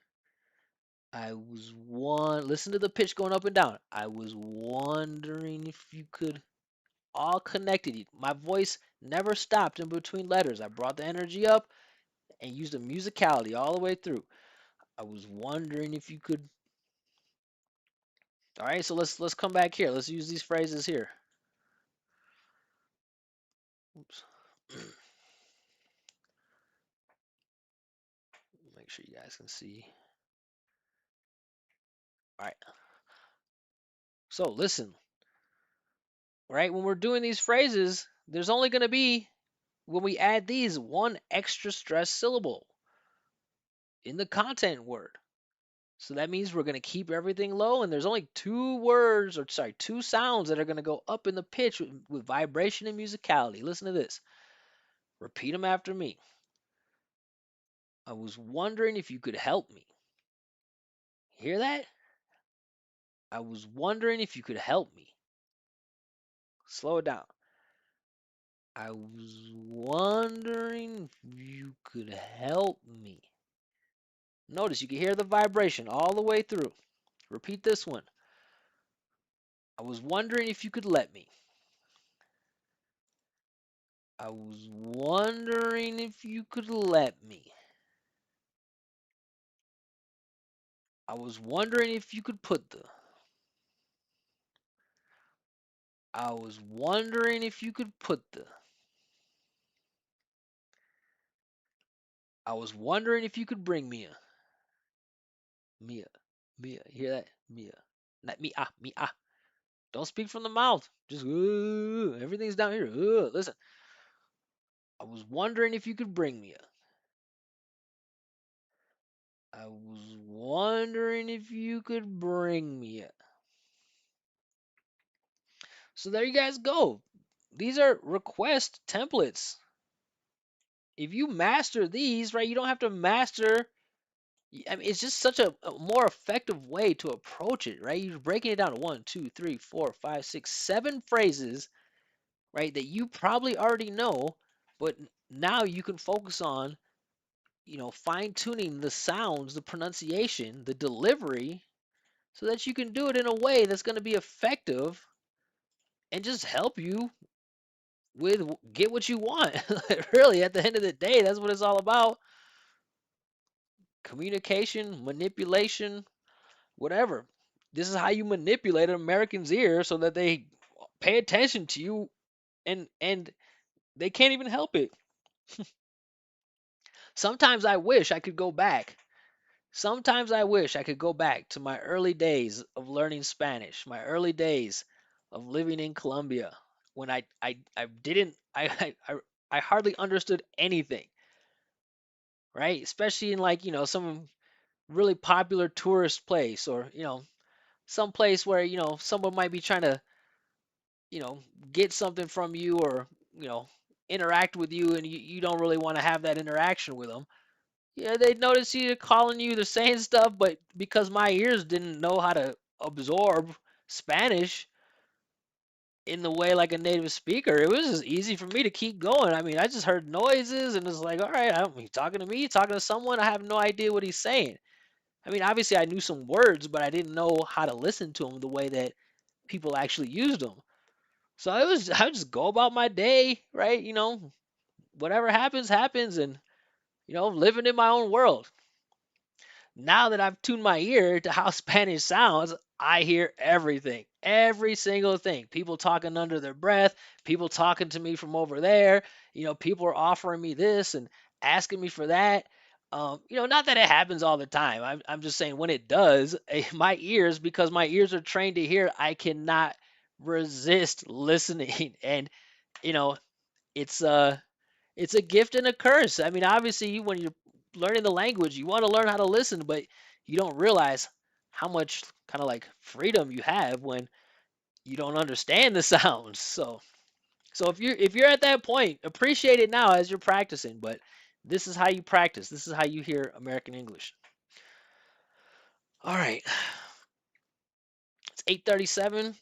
Listen to the pitch going up and down. I was wondering if you could. All connected. My voice never stopped in between letters. I brought the energy up and used the musicality all the way through. I was wondering if you could. All right, so let's come back here. Let's use these phrases here. Oops. Make sure you guys can see. All right. So listen, right? When we're doing these phrases, there's only going to be, when we add these, one extra stress syllable in the content word. So that means we're going to keep everything low, and there's only two sounds that are going to go up in the pitch with vibration and musicality. Listen to this. Repeat them after me. I was wondering if you could help me. Hear that? I was wondering if you could help me. Slow it down. I was wondering if you could help me. Notice you can hear the vibration all the way through. Repeat this one. I was wondering if you could let me. I was wondering if you could let me. I was wondering if you could put the. I was wondering if you could put the. I was wondering if you could bring me a. Mia. Mia. You hear that? Mia. Not me ah. Me ah. Don't speak from the mouth. Just everything's down here. Listen. I was wondering if you could bring me a. I was wondering if you could bring me a. So there you guys go. These are request templates. If you master these, right, you don't have to master. I mean, it's just such a more effective way to approach it, right? You're breaking it down to one, two, three, four, five, six, seven phrases, right, that you probably already know, but now you can focus on, fine tuning the sounds, the pronunciation, the delivery, so that you can do it in a way that's going to be effective and just help you with get what you want. Really, at the end of the day, that's what it's all about. Communication, manipulation, whatever. This is how you manipulate an American's ear so that they pay attention to you, and they can't even help it. Sometimes I wish I could go back. Sometimes I wish I could go back to my early days of learning Spanish, my early days of living in Colombia when I didn't I hardly understood anything, right? Especially in like, some really popular tourist place, or, some place where, someone might be trying to, you know, get something from you, or, interact with you, and you don't really want to have that interaction with them. Yeah, they notice you calling you, they're saying stuff, but because my ears didn't know how to absorb Spanish in the way like a native speaker, it was just easy for me to keep going. I mean, I just heard noises and it's like, all right, he's talking to me, talking to someone. I have no idea what he's saying. I mean, obviously I knew some words, but I didn't know how to listen to them the way that people actually used them. So I would just go about my day, right? Whatever happens, happens, and living in my own world. Now that I've tuned my ear to how Spanish sounds, I hear everything, every single thing. People talking under their breath, people talking to me from over there. People are offering me this and asking me for that. Not that it happens all the time. I'm just saying when it does, my ears, because my ears are trained to hear, I cannot resist listening. And, you know, it's it's a gift and a curse. I mean, obviously, when you're learning the language, you want to learn how to listen, but you don't realize how much kind of like freedom you have when you don't understand the sounds. So if you're at that point, appreciate it now as you're practicing. But this is how you practice. This is how you hear American English. All right, it's 8:37.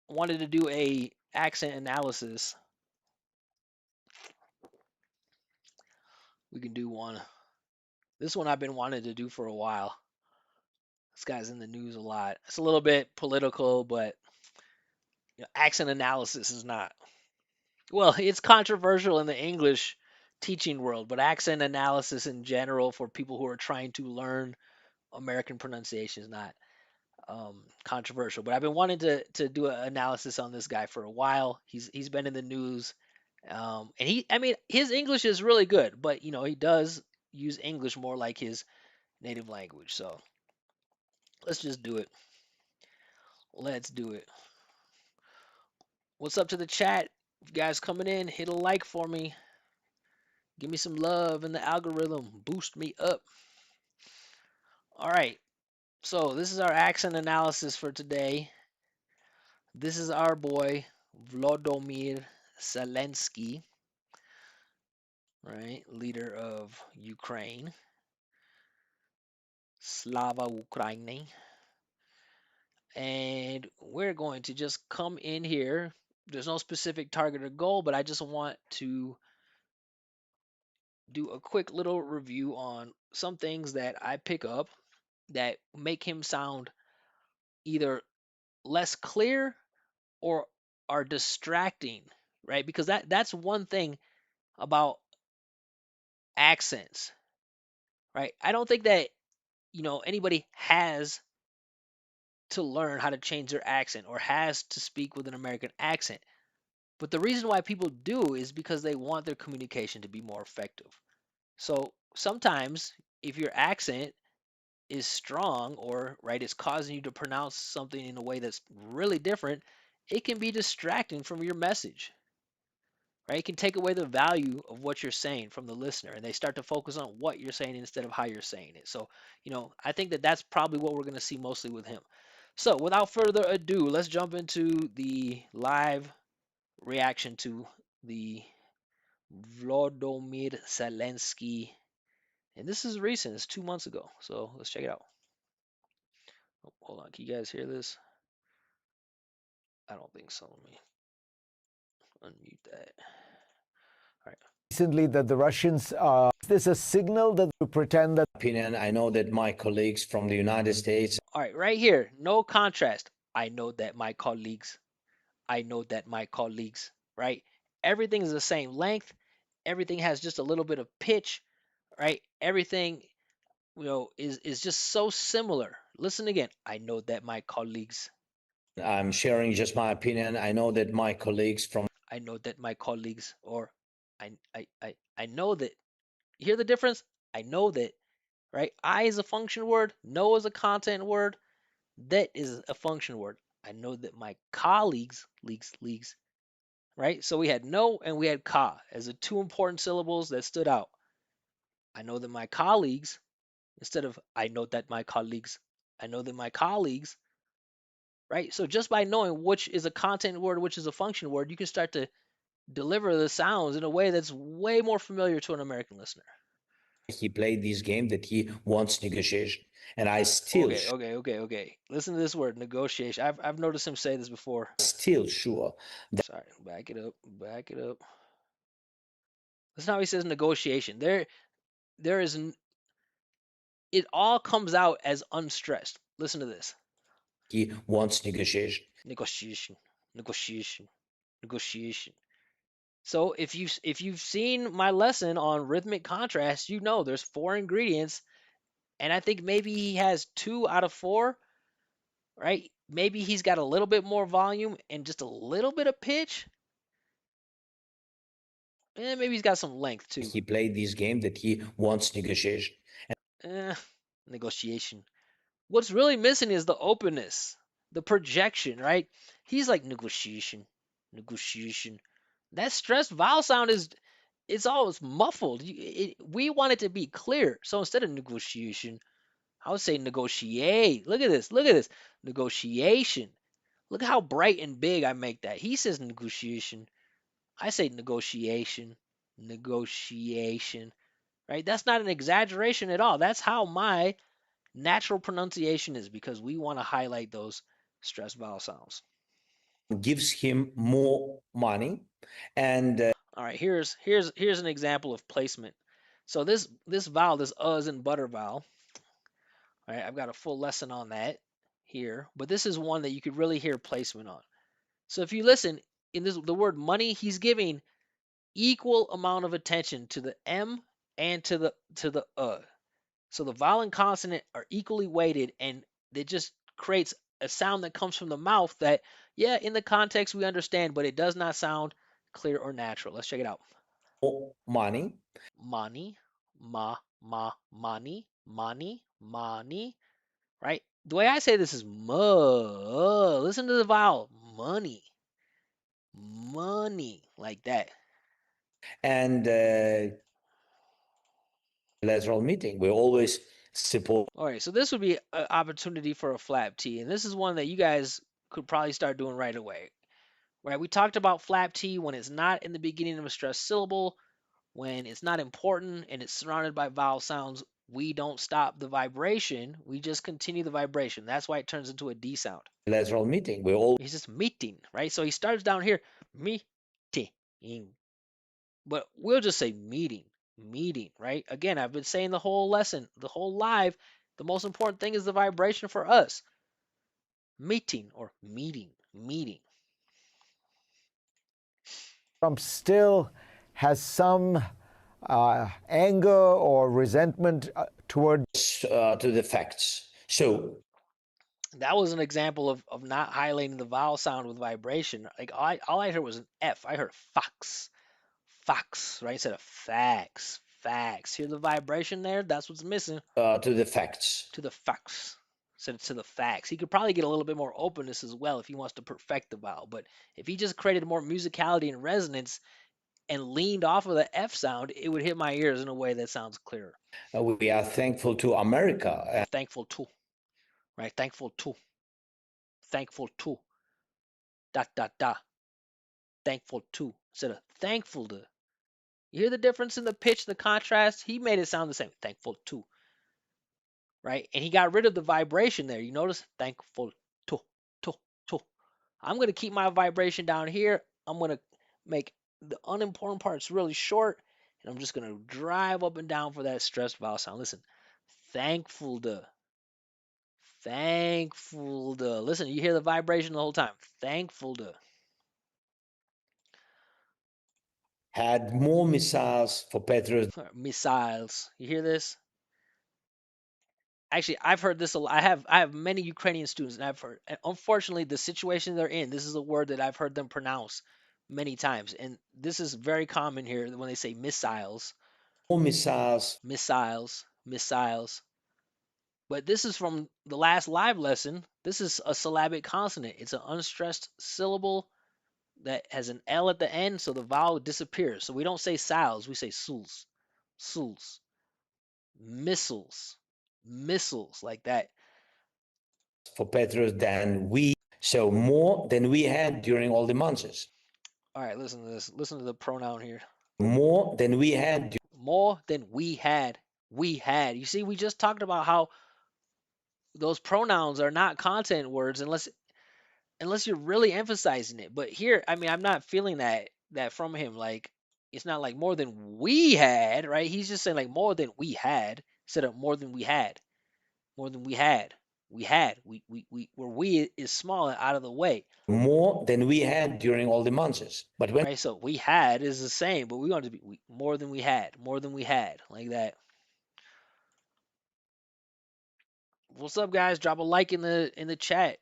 Wanted to do a accent analysis. We can do one. This one I've been wanting to do for a while. This guy's in the news a lot. It's a little bit political, but accent analysis is not. Well, it's controversial in the English teaching world, but accent analysis in general for people who are trying to learn American pronunciation is not controversial. But I've been wanting to do an analysis on this guy for a while. He's been in the news, and I mean, his English is really good, but he does use English more like his native language. So let's just do it. Let's do it. What's up to the chat? If you guys coming in, hit a like for me. Give me some love in the algorithm. Boost me up. All right. So this is our accent analysis for today. This is our boy Volodymyr Zelenskyy, right? Leader of Ukraine. Slava Ukraini. And we're going to just come in here. There's no specific target or goal, but I just want to do a quick little review on some things that I pick up that make him sound either less clear or are distracting, right? Because that's one thing about accents, right? I don't think that, anybody has to learn how to change their accent or has to speak with an American accent. But the reason why people do is because they want their communication to be more effective. So sometimes if your accent is strong or right it's causing you to pronounce something in a way that's really different, it can be distracting from your message. Right? It can take away the value of what you're saying from the listener, and they start to focus on what you're saying instead of how you're saying it. So, I think that that's probably what we're going to see mostly with him. So, without further ado, let's jump into the live reaction to the Volodymyr Zelenskyy, and this is recent. It's 2 months ago. So let's check it out. Oh, hold on, can you guys hear this? I don't think so. Let me unmute that. All right. Recently that the Russians is this a signal that we pretend that opinion. I know that my colleagues from the United States All right, right here, no contrast. I know that my colleagues. I know that my colleagues, right? Everything is the same length. Everything has just a little bit of pitch, right? Everything, is just so similar. Listen again. I know that my colleagues. I'm sharing just my opinion. I know that my colleagues from I know that my colleagues, or I know that. You hear the difference? I know that, right? I is a function word. Know is a content word. That is a function word. I know that my colleagues, leagues, right? So we had no and we had ka as the two important syllables that stood out. I know that my colleagues, instead of I know that my colleagues, I know that my colleagues, right? So just by knowing which is a content word, which is a function word, you can start to deliver the sounds in a way that's way more familiar to an American listener. he played this game that he wants negotiation, and I Okay. Listen to this word, negotiation. I've noticed him say this before. still sure that Sorry, back it up, back it up. Listen how he says negotiation. There is it all comes out as unstressed. Listen to this. he wants negotiation. Negotiation, negotiation, negotiation. So if you've seen my lesson on rhythmic contrast, you know there's four ingredients, and I think maybe he has 2 out of 4, right? Maybe he's got a little bit more volume and just a little bit of pitch, and maybe he's got some length too. He played this game that he wants negotiation. Eh, negotiation. What's really missing is the openness, the projection, right? He's like negotiation, negotiation. That stressed vowel sound is it's always muffled. We want it to be clear. So instead of negotiation, I would say negotiate. Look at this. Look at this. Negotiation. Look how bright and big I make that. He says negotiation. I say negotiation. Negotiation. Right? That's not an exaggeration at all. That's how my natural pronunciation is because we want to highlight those stress vowel sounds. Gives him more money, and All right, here's an example of placement. So this vowel, this is in butter vowel. All right, I've got a full lesson on that here, but this is one that you could really hear placement on. So if you listen in this the word money, he's giving equal amount of attention to the M and to the. So the vowel and consonant are equally weighted, and it just creates a sound that comes from the mouth that, yeah, in the context we understand, but it does not sound clear or natural. Let's check it out. more money. Mani, mani, right? The way I say this is listen to the vowel, money, money, like that. And lateral meeting, we always support. All right, so this would be an opportunity for a flap T, and this is one that you guys could probably start doing right away. Right? We talked about flap T when it's not in the beginning of a stressed syllable, when it's not important and it's surrounded by vowel sounds. We don't stop the vibration, we just continue the vibration. That's why it turns into a D sound. Lateral meeting, we all He's just meeting, right? So he starts down here, meeting, but we'll just say meeting, right? Again, I've been saying the whole lesson, the whole live, the most important thing is the vibration for us. Meeting or meeting, meeting. Trump still has some anger or resentment toward to the facts. So That was an example of not highlighting the vowel sound with vibration. Like all I heard was an F. I heard fox, fox, right? Instead of fax, fax. Hear the vibration there? That's what's missing. to the facts. To the fax. Instead of to the fax. He could probably get a little bit more openness as well if he wants to perfect the vowel. But if he just created more musicality and resonance and leaned off of the F sound, it would hit my ears in a way that sounds clearer. We are thankful to America. Or thankful to, right? Thankful to, thankful to, dot, dot, dot. Thankful to instead of thankful to. You hear the difference in the pitch, the contrast? He made it sound the same. Thankful to, right? And he got rid of the vibration there. You notice? Thankful to, to, to. I'm going to keep my vibration down here. I'm going to make the unimportant parts really short. And I'm just going to drive up and down for that stressed vowel sound. Listen. Thankful to. Thankful to. Listen, you hear the vibration the whole time. Thankful to. Had more missiles for Petros Missiles. You hear this? Actually, I've heard this a lot. I have many Ukrainian students, and I've heard. And unfortunately, the situation they're in, this is a word that I've heard them pronounce many times, and this is very common here when they say missiles, more missiles missiles, missiles. But this is from the last live lesson. This is a syllabic consonant. It's an unstressed syllable that has an L at the end, so the vowel disappears. So we don't say sows, we say souls, souls, missiles, missiles, like that. for Petros than we, so more than we had during all the months. All right, listen to this. Listen to the pronoun here. More than we had. More than we had. We had. You see, we just talked about how those pronouns are not content words unless you're really emphasizing it. But here, I mean, I'm not feeling that from him. Like it's not like more than we had, right? He's just saying like more than we had instead of more than we had. More than we had. We had. We where we is small and out of the way. More than we had during all the months. But when Right? So we had is the same, but we want it to be more than we had. More than we had. Like that. What's up, guys? Drop a like in the chat.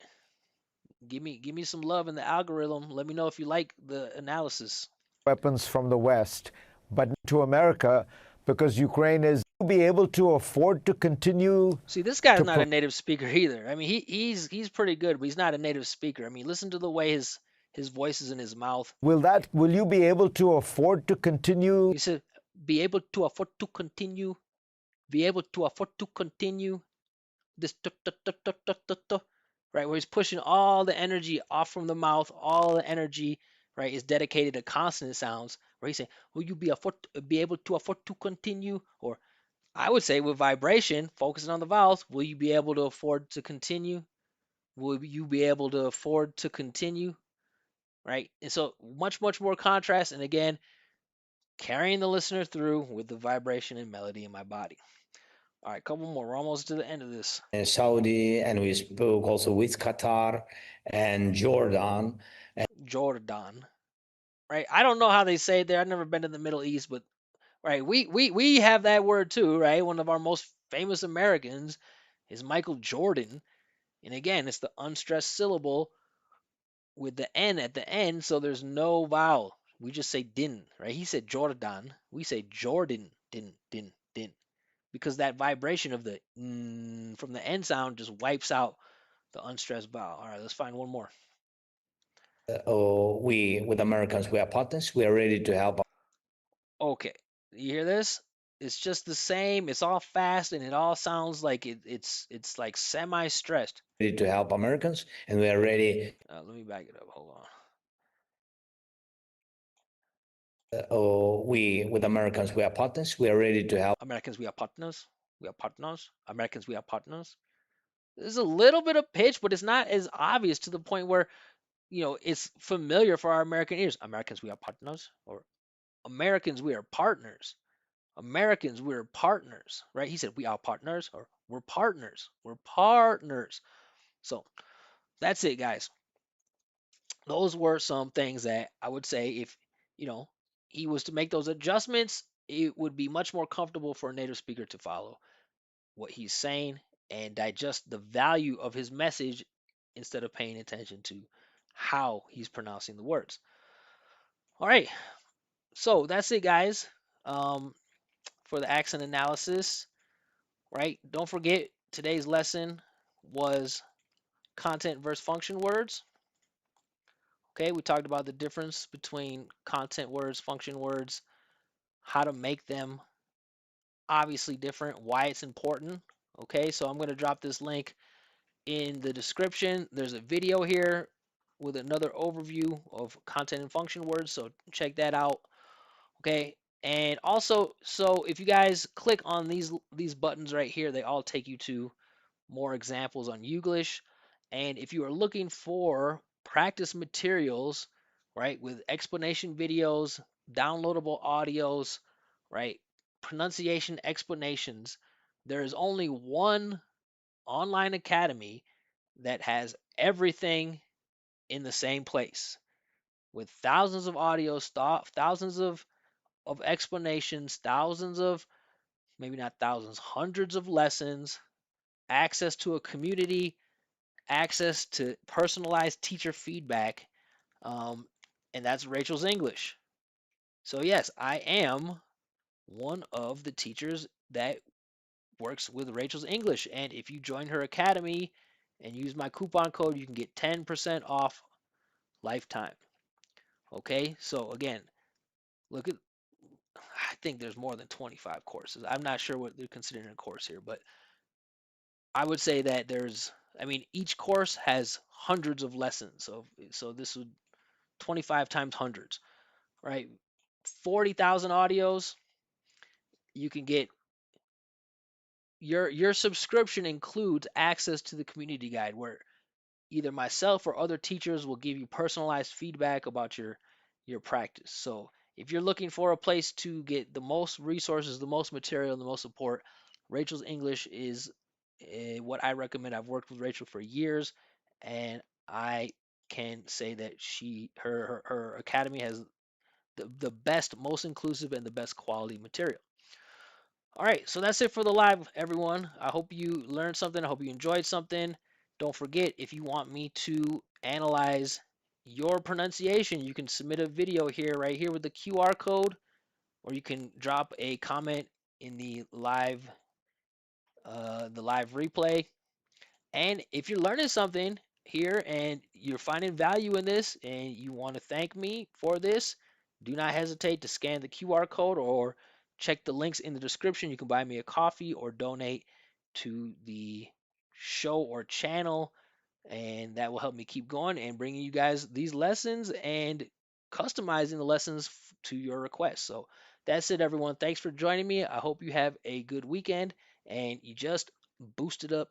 Give me some love in the algorithm. Let me know if you like the analysis. weapons from the West, but to America because Ukraine is be able to afford to continue See, this guy's to not a native speaker either. I mean, he's pretty good, but he's not a native speaker. I mean, listen to the way his voice is in his mouth. will you be able to afford to continue He said, "Be able to afford to continue. Be able to afford to continue." This right where he's pushing all the energy off from the mouth, all the energy right is dedicated to consonant sounds. Where he's saying, "Will you be able to afford to continue?" Or I would say with vibration, focusing on the vowels, will you be able to afford to continue? Will you be able to afford to continue? Right? And so much more contrast. And again, carrying the listener through with the vibration and melody in my body. All right, couple more. We're almost to the end of this. Saudi, and we spoke also with Qatar and Jordan. Jordan. Right? I don't know how they say it there. I've never been to the Middle East, but right, we have that word too, right? One of our most famous Americans is Michael Jordan. And again, it's the unstressed syllable with the N at the end, so there's no vowel. We just say din, right? He said Jordan. We say Jordan, din, din, din. Because that vibration of the from the end sound just wipes out the unstressed vowel. All right, let's find one more. We, with Americans, we are partners. We are ready to help. Okay, you hear this? It's just the same. It's all fast and it all sounds like it's like semi-stressed. Ready to help Americans, and we are ready. Let me back it up. Hold on. We, with Americans, we are partners. We are ready to help. Americans, we are partners. We are partners. Americans, we are partners. There's a little bit of pitch, but it's not as obvious to the point where it's familiar for our American ears. Americans, we are partners, or Americans, we are partners. Americans, we're partners, right? He said, we are partners, or we're partners. We're partners. So that's it, guys. Those were some things that I would say if, you know, he was to make those adjustments, it would be much more comfortable for a native speaker to follow what he's saying and digest the value of his message instead of paying attention to how he's pronouncing the words. All right, so that's it, guys, um, for the accent analysis. Right? Don't forget today's lesson was content versus function words. Okay, we talked about the difference between content words, function words, how to make them obviously different, why it's important. Okay, so I'm going to drop this link in the description. There's a video here with another overview of content and function words, so check that out. Okay, and also, so if you guys click on these buttons right here, they all take you to more examples on Youglish. And if you are looking for practice materials, right, with explanation videos, downloadable audios, right, pronunciation explanations, there is only one online academy that has everything in the same place with thousands of audios, thousands of explanations, thousands of, maybe not thousands, hundreds of lessons, access to a community, access to personalized teacher feedback, um, and that's Rachel's English. So, yes, I am one of the teachers that works with Rachel's English. And if you join her academy and use my coupon code, you can get 10% off lifetime. Okay, so again, look at, I think there's more than 25 courses. I'm not sure what they're considering a course here, but I would say that there's, I mean, each course has hundreds of lessons. So this would 25 times hundreds, right? 40,000 audios. You can get your subscription includes access to the community guide where either myself or other teachers will give you personalized feedback about your practice. So if you're looking for a place to get the most resources, the most material, the most support, Rachel's English is what I recommend. I've worked with Rachel for years, and I can say that her academy has the best, most inclusive, and the best quality material. All right, so that's it for the live, everyone. I hope you learned something. I hope you enjoyed something. Don't forget, if you want me to analyze your pronunciation, you can submit a video here, right here with the QR code, or you can drop a comment in the live replay. And if you're learning something here and you're finding value in this and you want to thank me for this, do not hesitate to scan the QR code or check the links in the description. You can buy me a coffee or donate to the show or channel, and that will help me keep going and bringing you guys these lessons and customizing the lessons to your requests. So that's it, everyone. Thanks for joining me. I hope you have a good weekend and you just boosted up